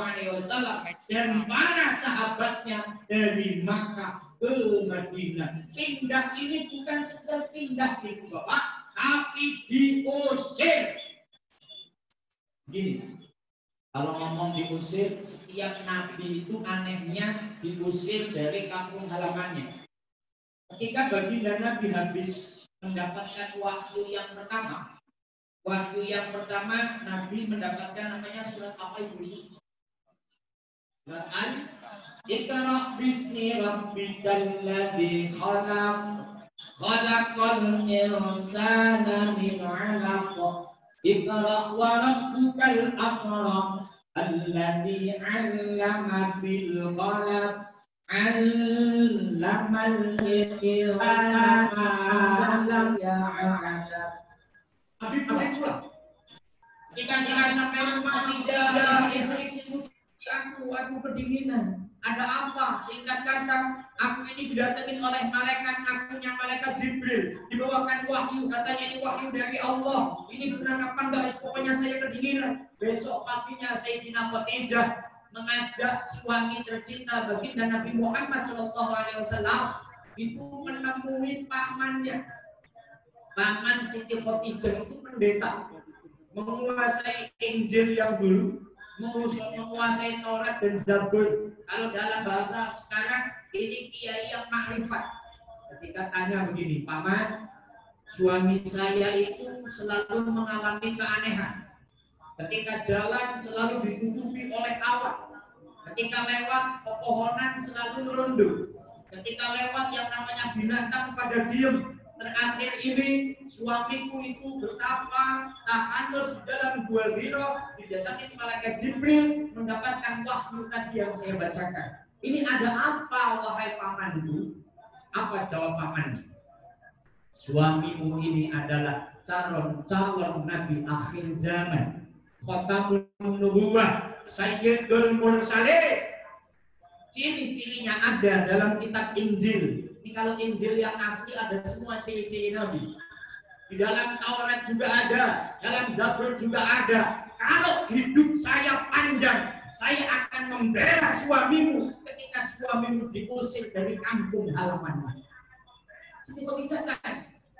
dan para sahabatnya dari Makkah ke Madinah. Pindah ini bukan sekedar pindah di Bapak, tapi diusir. Gini, kalau ngomong diusir, setiap nabi itu anehnya diusir dari kampung halamannya. Ketika baginda Nabi habis mendapatkan wahyu yang pertama, Nabi mendapatkan namanya surat apa ibu? Surat Al-Iqra bismi rabbikal ladzi khalaq, khalaqal insana min 'alaq. Iqra wa rabbukal akram alladzi 'allama bil qalam 'allamal insana ma lam ya'lam. Habib pula. Ketika saya sampai rumah tidak istriku aku kedinginan. Ada apa? Singkat kata, aku ini didatengin oleh akunya malaikat Jibril, dibawakan wahyu, katanya ini wahyu dari Allah. Ini benar apa enggak? Pokoknya saya kedinginan. Besok paginya Sayyidina Khadijah mengajak suami tercinta baginda Nabi Muhammad SAW itu menemui pamannya. Paman Siti Khadijah itu pendeta, menguasai Injil yang dulu, menguasai Taurat dan Zabur. Kalau dalam bahasa sekarang ini kiai yang makrifat. Ketika tanya begini, paman, suami saya itu selalu mengalami keanehan. Ketika jalan selalu ditutupi oleh awan. Ketika lewat pepohonan selalu runtuh. Ketika lewat yang namanya binatang pada diem. Terakhir ini suamiku itu betapa tahanus dalam gua biro didatangi malaikat Jibril mendapatkan wahyu tadi yang saya bacakan. Ini ada apa wahai pamanku? Apa jawab paman? Suamimu ini adalah calon nabi akhir zaman, khatamun nubuwah, sayyidul mursalin. Ciri-cirinya ada dalam kitab Injil. Ini kalau Injil yang asli ada semua ciri-ciri Nabi. Di dalam Taurat juga ada, dalam Zabur juga ada. Kalau hidup saya panjang, saya akan membela suamimu ketika suamimu diusir dari kampung halamannya. Jadi kebijakan,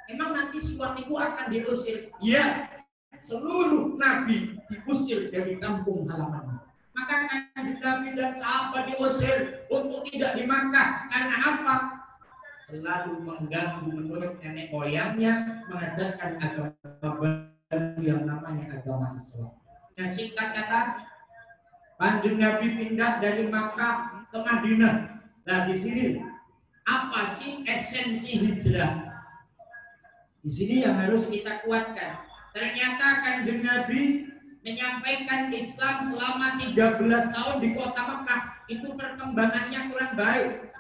emang nanti suamiku akan diusir? Ya, seluruh Nabi diusir dari kampung halamannya. Maka Kanjeng Nabi dan sahabat diusir untuk tidak di Makkah. Karena apa? Selalu mengganggu menurut nenek moyangnya mengajarkan agama baru yang namanya agama Islam. Nah, singkat kata, Kanjeng Nabi pindah dari Makkah ke Madinah. Nah, di sini apa sih esensi hijrah? Di sini yang harus kita kuatkan. Ternyata Kanjeng Nabi menyampaikan Islam selama 13 tahun di kota Makkah. Itu perkembangannya kurang baik.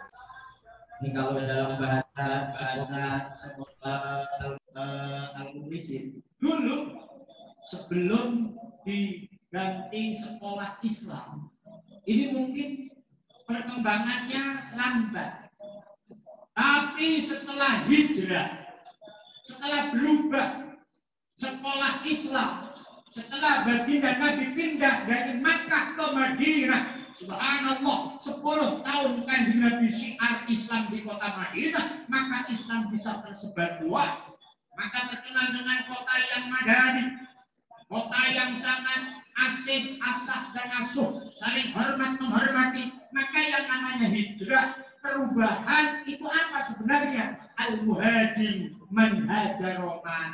Ini kalau dalam bahasa al-Munisib, dulu sebelum ganti sekolah Islam, ini mungkin perkembangannya lambat. Tapi setelah hijrah, setelah berubah sekolah Islam, setelah baginda Nabi pindah dari Makkah ke Madinah, subhanallah, 10 tahun kanjeng Nabi syiar Islam di kota Madinah, maka Islam bisa tersebar luas. Maka terkenal dengan kota yang madani, kota yang sangat asih, asah dan asuh, saling hormat menghormati. Maka yang namanya hijrah, perubahan itu apa sebenarnya? Al-muhajir man hajara ma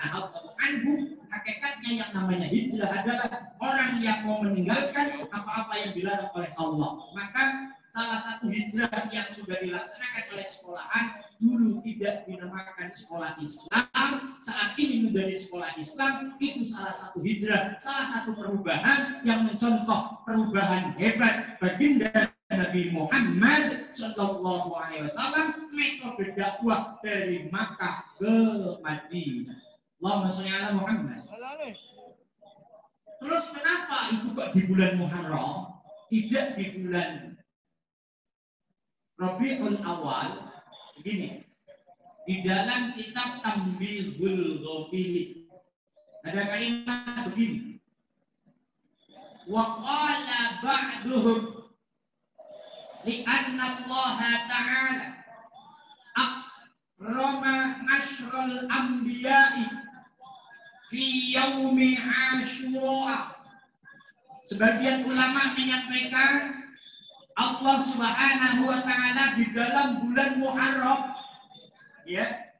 anhu. Hakikatnya yang namanya hijrah adalah orang yang mau meninggalkan apa-apa yang dilarang oleh Allah. Maka salah satu hijrah yang sudah dilaksanakan oleh sekolahan, dulu tidak dinamakan sekolah Islam, saat ini menjadi sekolah Islam, itu salah satu hijrah, salah satu perubahan yang mencontoh perubahan hebat baginda Nabi Muhammad Sallallahu Alaihi Wasallam, metode dakwah dari Makkah ke Madinah. Allahumma sholli ala Muhammad. Terus kenapa itu kok di bulan Muharram, tidak di bulan Rabiul Awal? Begini, di dalam kitab Tambihul Ghafilin ada kalimat begini, wa qala ba'duhum li'anna Allah ta'ala akrama ashrul anbiya'i fi yaumi Asyura. Sebagian ulama menyampaikan Allah Subhanahu wa taala di dalam bulan Muharram ya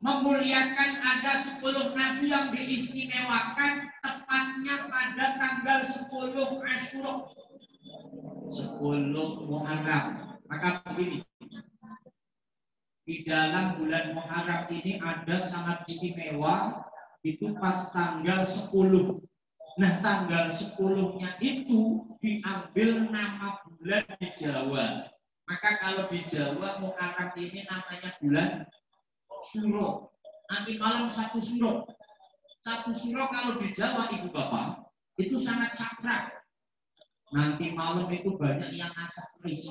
memuliakan ada 10 nabi yang diistimewakan tepatnya pada tanggal 10 Asyura, 10 Muharram. Maka begini, di dalam bulan Muharram ini ada sangat istimewa, itu pas tanggal 10. Nah, tanggal 10-nya itu diambil nama bulan di Jawa. Maka kalau di Jawa Muharram ini namanya bulan Syuro. Nanti malam 1 Syuro. 1 Syuro kalau di Jawa Ibu Bapak itu sangat sakral. Nanti malam itu banyak yang masak keris.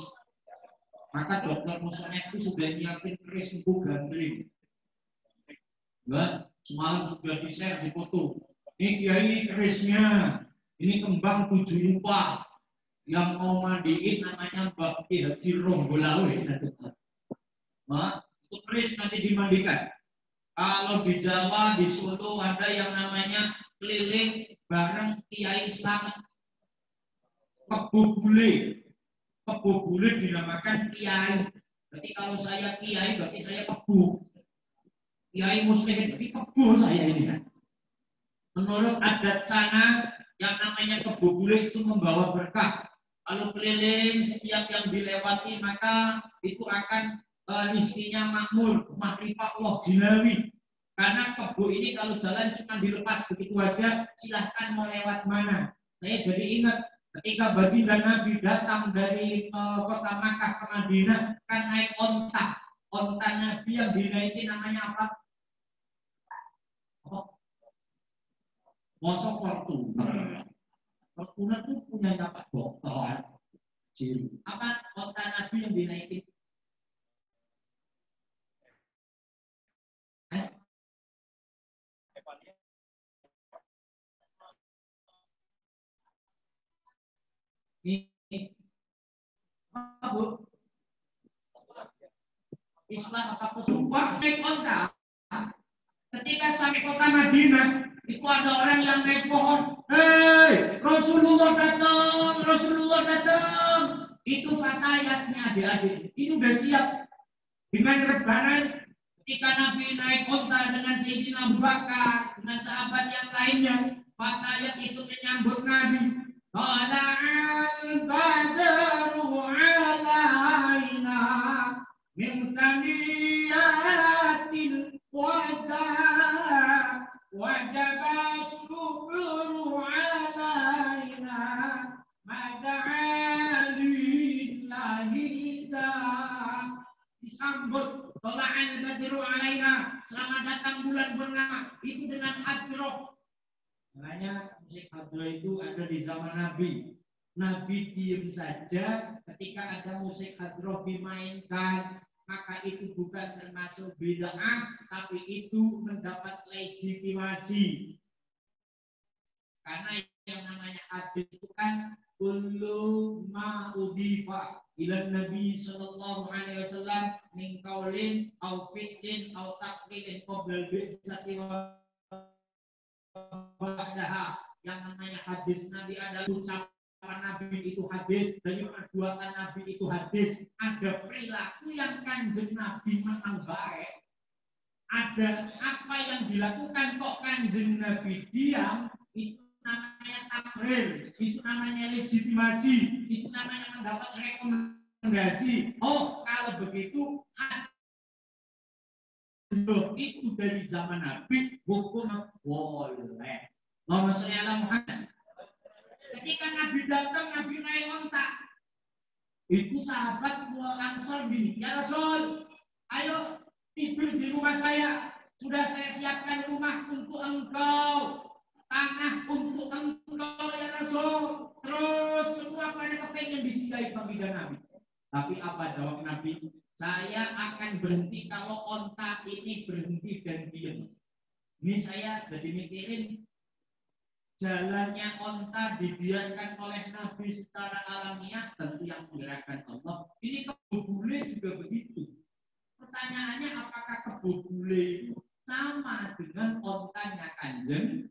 Maka dokter musonet itu sudah nyiapin keris itu gandring. Enggak, semalam sudah di-share di foto. Ini kiai kerisnya, ini kembang 7 rupa. Yang mau mandiin namanya Mbak Ki Haji Ronggolawe. Nah, itu keris nanti dimandikan. Kalau di Jawa, di Solo ada yang namanya keliling bareng Kiai Slamet. Kebo bule. Kebo bule dinamakan Kiai. Berarti kalau saya Kiai, berarti saya kebo. Kiai Muslimin, berarti kebo saya ini kan. Menurut adat sana, yang namanya kebo bule itu membawa berkah. Kalau keliling setiap yang dilewati maka itu akan rezekinya makmur, makrifah Allah jinawi. Karena kebo ini kalau jalan cuma dilepas begitu aja, silahkan mau lewat mana. Saya jadi ingat ketika baginda Nabi datang dari kota Makkah ke Madinah, kan naik onta. Onta Nabi yang dinaiki namanya apa? Mosok Fortuner. Fortuner itu punya Pak Dokter. Apa onta Nabi yang dinaiki? Ini apa Bu? Islam apa Pak naik onta. Ketika sampai kota Madinah, itu ada orang yang naik pohon. Hei, Rasulullah datang, Rasulullah datang. Itu fatayatnya adik-adik. Ini udah siap dengan rebahan. Ketika Nabi naik onta dengan Sayyidina Abu Bakar, dengan sahabat yang lainnya, fatayat itu menyambut Nabi. Tala'al badru alaina min saniyatil wada wajaba syukru alaina mada'alillahi disambut tala'al badru alaina, selamat datang bulan purnama, itu dengan hadroh. Makanya musik hadroh itu ada di zaman Nabi. Nabi diem saja ketika ada musik hadroh dimainkan, maka itu bukan termasuk bid'ah, tapi itu mendapat legitimasi. Karena yang namanya hadis itu kan kullu ma udhifa ila Nabi sallallahu alaihi wasallam min qaulin aw fi'lin aw taqlidin qabla al-bi'tsati wa ba'daha. Yang namanya hadis Nabi adalah ucapan Nabi itu hadis, dari perbuatan Nabi itu hadis. Ada perilaku yang kanjeng Nabi memang baik, ada apa yang dilakukan kok kanjeng Nabi diam, itu namanya takrir, itu namanya legitimasi, itu namanya mendapat rekomendasi. Oh, kalau begitu itu dari zaman Nabi, hukum boleh. Allahumma sholli ala Muhammad. Ketika Nabi datang, Nabi naik onta. Itu sahabat Ansor gini, ya Rasul, ayo tidur di rumah saya. Sudah saya siapkan rumah untuk engkau, tanah untuk engkau ya Rasul. Terus semua pada kepengen disinggahi baginda Nabi. Tapi apa jawab Nabi? Saya akan berhenti kalau onta ini berhenti dan diam. Ini saya jadi mikirin, jalannya onta dibiarkan oleh Nabi secara alamiah, tentu yang menggerakkan Allah. Ini kebule juga begitu. Pertanyaannya, apakah kebule itu sama dengan ontanya kanjeng?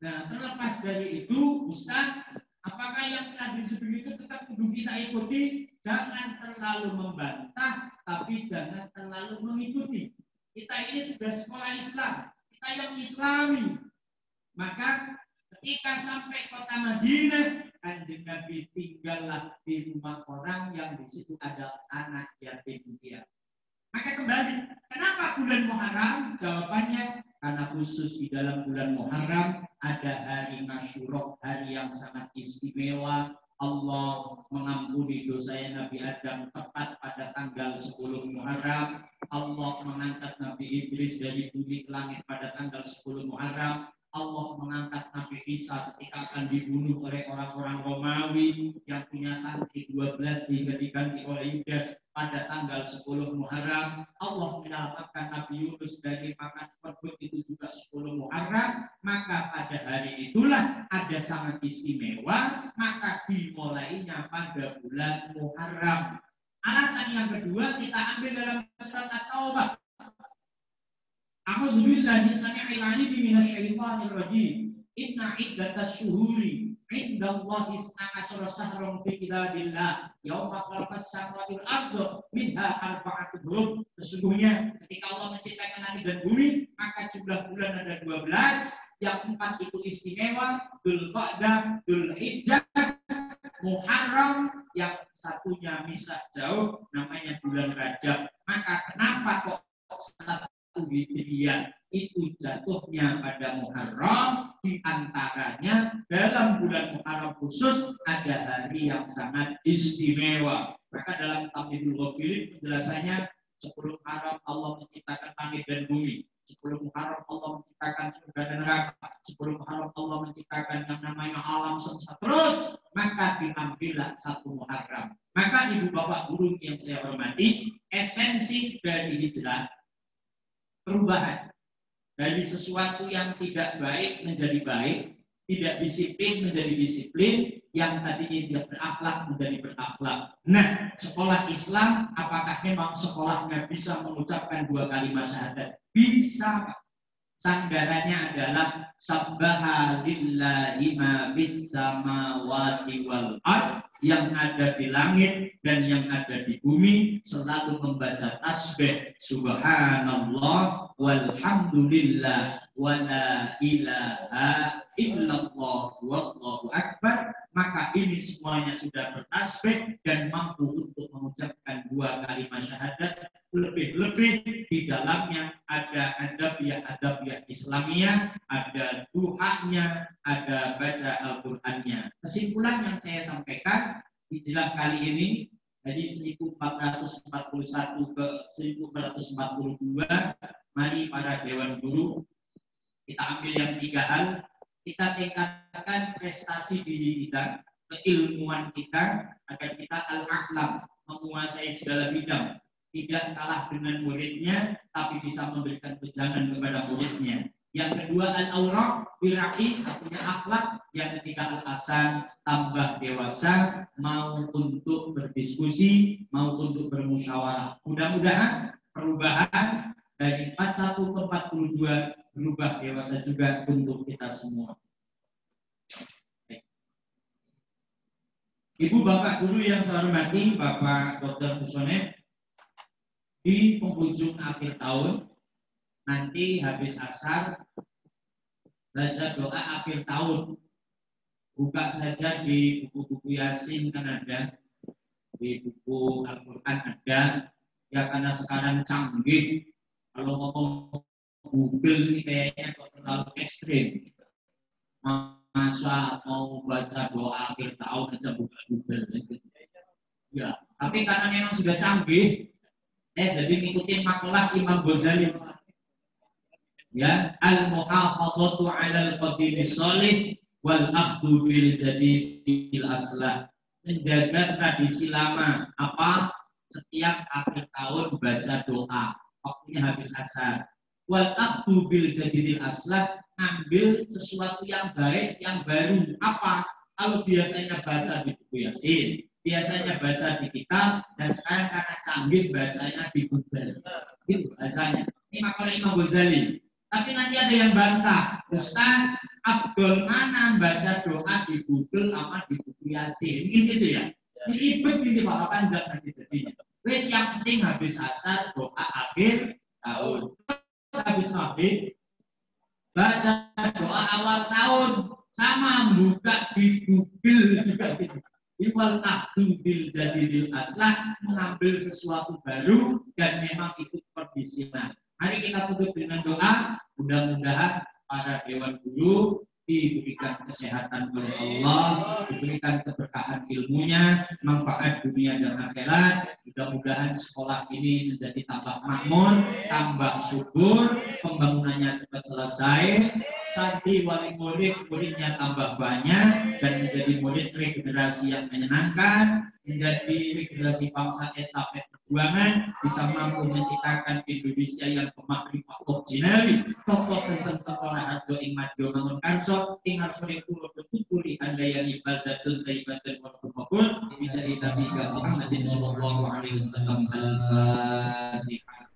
Nah, terlepas dari itu, Ustaz, apakah yang telah disebut itu tetap kudu kita ikuti? Jangan terlalu membantah, tapi jangan terlalu mengikuti. Kita ini sudah sekolah Islam, kita yang Islami. Maka ketika sampai kota Madinah, kanjeng Nabi tinggallah di rumah orang yang di situ ada anak yatim piatu. Maka kembali, kenapa bulan Muharram? Jawabannya, karena khusus di dalam bulan Muharram ada hari Masyuro, hari yang sangat istimewa. Allah mengampuni dosa Nabi Adam tepat pada tanggal 10 Muharram. Allah mengangkat Nabi Idris dari bumi ke langit pada tanggal 10 Muharram. Allah mengangkat Nabi Isa ketika akan dibunuh oleh orang-orang Romawi yang punya santri 12 hingga diganti oleh Yudas pada tanggal 10 Muharram. Allah menyelamatkan Nabi Yunus dari makan perut itu juga 10 Muharram. Maka pada hari itulah ada sangat istimewa, maka dimulainya pada bulan Muharram. Alasan yang kedua kita ambil dalam surat At-Taubah. A'udzu billahi samii'il 'aliim minasyaitonir rajiim. Inna iddatas syuhuri 'indallahi 12 syahran fi kitabillah yauma khalaqas samawati wal arda minha arba'atun hurum. Sesungguhnya ketika Allah menciptakan langit dan bumi, maka jumlah bulan ada 12, yang 4 itu istimewa, Dzulqa'dah, Dzulhijjah, Muharram, yang satunya misah jauh namanya bulan Rajab. Maka kenapa kok satu Hijriah itu jatuhnya pada Muharram? Di antaranya dalam bulan Muharram khusus ada hari yang sangat istimewa. Maka dalam Tamhidul Ghafilin penjelasannya, 10 Muharram Allah menciptakan langit dan bumi, 10 Muharram Allah menciptakan surga dan neraka, 10 Muharram Allah menciptakan yang namanya alam semesta. Terus maka diambillah 1 Muharram. Maka ibu bapak guru yang saya hormati, esensi dari hijrah, perubahan dari sesuatu yang tidak baik menjadi baik, tidak disiplin menjadi disiplin, yang tadinya tidak berakhlak menjadi berakhlak. Nah, sekolah Islam apakah memang sekolahnya bisa mengucapkan 2 kalimat syahadat? Bisa. Sanggarannya adalah sabbaha lillahi ma bis samawati wal ard, yang ada di langit dan yang ada di bumi selalu membaca tasbih subhanallah walhamdulillah wala ilaha illallah wallahu akbar. Maka ini semuanya sudah bertasbih dan mampu untuk mengucapkan 2 kalimat syahadat. Lebih-lebih di dalamnya ada adabiyah Islamiyah, ada duhanya, ada baca Al-Qur'annya. Kesimpulan yang saya sampaikan, hijrah kali ini dari 1441 ke 1442, mari para dewan guru kita ambil yang 3 hal. kita tingkatkan prestasi diri kita, keilmuan kita, agar kita al-a'lam, menguasai segala bidang, tidak kalah dengan muridnya, tapi bisa memberikan pejangan kepada muridnya. Yang kedua al-awraq, biraqi, artinya akhlak. Yang ketiga al-asan, tambah dewasa, mau untuk berdiskusi, mau untuk bermusyawarah. Mudah-mudahan perubahan dari 41 ke 42 berubah dewasa juga untuk kita semua. Ibu bapak guru yang saya hormati, Bapak Dr. Musonet, di penghujung akhir tahun, nanti habis asar, baca doa akhir tahun. Buka saja di buku-buku Yasin kan ada, di buku Al-Quran ada, ya karena sekarang canggih, kalau ngomong Google ini kayaknya terlalu ekstrim. Masa mau baca doa akhir tahun aja buka Google. Ya, tapi karena memang sudah canggih, jadi ngikutin makalah Imam Ghazali. Ya, al-muhafadzatu 'alal qadimi shalih wal akhdhu bil jadidil aslah. Menjaga tradisi lama. Apa? Setiap akhir tahun baca doa. Waktunya habis asar. Wal akhdhu bil jadidil aslah, ambil sesuatu yang baik, yang baru. Apa? Kalau biasanya baca di buku Yasin, biasanya baca di kitab, dan sekarang karena canggih bacanya di Google. Itu bahasanya. Ini makalah Imam Ghazali. Tapi nanti ada yang bantah, Ustaz, afdol mana baca doa di Google sama di buku Yasin? Gitu ya. Ini ribet ini bakal panjang nanti jadinya. Wes yang penting habis asar doa akhir tahun. Habis maghrib baca doa awal tahun, sama buka di Google juga gitu. Iwal akhdhu bil jadidil aslah, mengambil sesuatu baru dan memang itu perdisional. Mari kita tutup dengan doa. Mudah-mudahan para dewan guru diberikan kesehatan oleh Allah, diberikan keberkahan ilmunya, manfaat dunia dan akhirat. Mudah-mudahan sekolah ini menjadi tambah makmur, tambah subur, pembangunannya cepat selesai, santri wali muridnya tambah banyak, dan menjadi murid regenerasi yang menyenangkan, menjadi regenerasi bangsa estafet perjuangan, bisa mampu menciptakan Indonesia yang pemakrimah original, tokoh tentang orang harjo ing madyo mangun kanso, ing sore kulo bertuturi andaya ibadatun taibatan wa kubur, dari Nabi Muhammadin sallallahu alaihi wasallam. Al-Fatihah.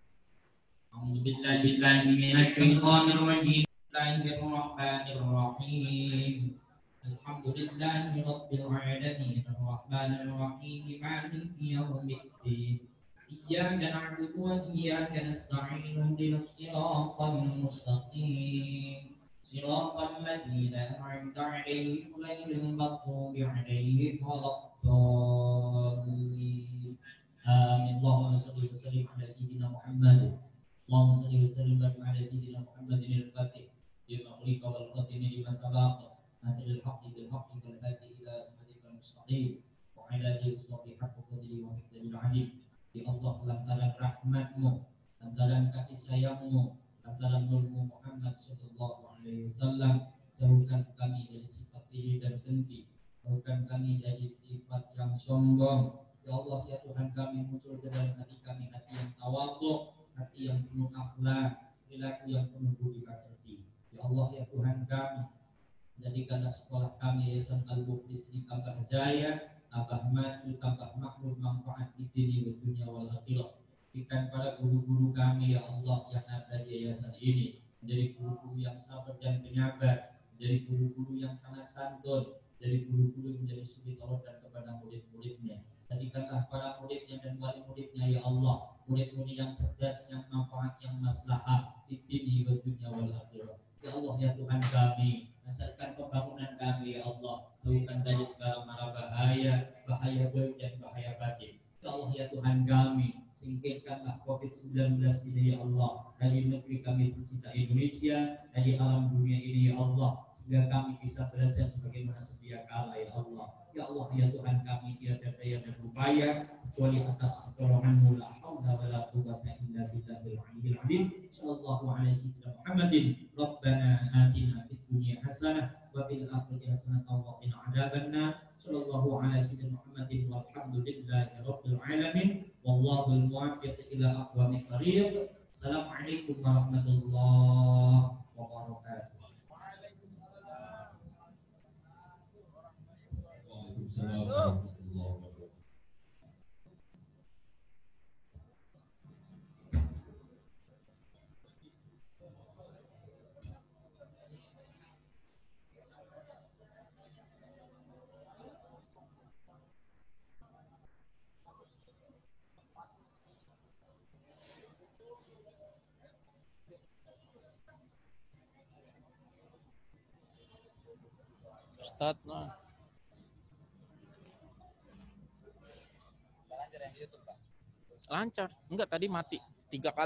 A'udzubillahi minasyaitonir rajim. Bismillahirrahmanirrahim. Alhamdulillahi rabbil alamin, arrahmanir rahim, maliki yaumiddin. Iyyaka na'budu wa iyyaka nasta'in, ihdinas siratal mustaqim. Siratal ladzina an'amta 'alaihim ghairil maghdubi 'alaihim waladdallin. Amin. Allahumma shalli wa sallim ala sayyidina Muhammad. Allahumma shalli wa sallim ala sayyidina Muhammadin al-Fatih. Lima ulika wal khatimi lima sabaq. Nasrul haqqi bil haqqi wal hadi ila siratal mustaqim. Wa ala alihi wa sahbihi haqqa qadri wa miqdaril 'azim. Ya Allah, lantaran rahmat-Mu, lantaran kasih sayang-Mu, lantaran nurmu Muhammad sallallahu alaihi wasallam, jauhkan kami dari sifat iri dan dengki, jauhkan kami dari sifat yang sombong. Ya Allah, ya Tuhan kami, muncul ke dalam hati kami hati yang tawadhu, hati yang penuh akhlak, perilaku yang penuh budi pekerti. Ya Allah, ya Tuhan kami, jadikanlah sekolah kami Yayasan Al-Mukhlis ini tambah jaya, tambah maju, tambah makmur, manfaat di dunia dan dunia wal akhirah. Berikan para guru-guru kami ya Allah yang ada di yayasan ini menjadi guru-guru yang sabar dan penyabar, menjadi guru-guru yang sangat santun, menjadi guru-guru yang menjadi suri teladan kepada murid-muridnya. Jadikanlah para muridnya dan wali muridnya ya Allah, murid-murid yang cerdas, yang manfaat, yang maslahah di dunia dan dunia wal akhirah. Ya Allah, ya Tuhan kami, lancarkan pembangunan kami ya Allah, jauhkan dari segala mara bahaya, bahaya baik dan bahaya batin. Ya Allah, ya Tuhan kami, singkirkanlah COVID-19 ini ya Allah dari negeri kami tercinta Indonesia, dari alam dunia ini ya Allah. sehingga kami bisa belajar sebagaimana sedia kala ya Allah. Ya Allah ya Tuhan kami tiada daya dan upaya kecuali atas pertolongan-Mu la haula wala quwwata illa billahil aliyyil azim. Sallallahu alaihi wasallam Muhammadin Rabbana atina fid dunya hasanah wa fil akhirati hasanah wa qina adzabannar. Sallallahu alaihi wasallam Muhammadin walhamdulillahi rabbil alamin. Wallahu al-muwaffiq ila aqwamit thariq. Assalamualaikum warahmatullahi wabarakatuh. Start nah. Lancar. Enggak, tadi mati 3 kali.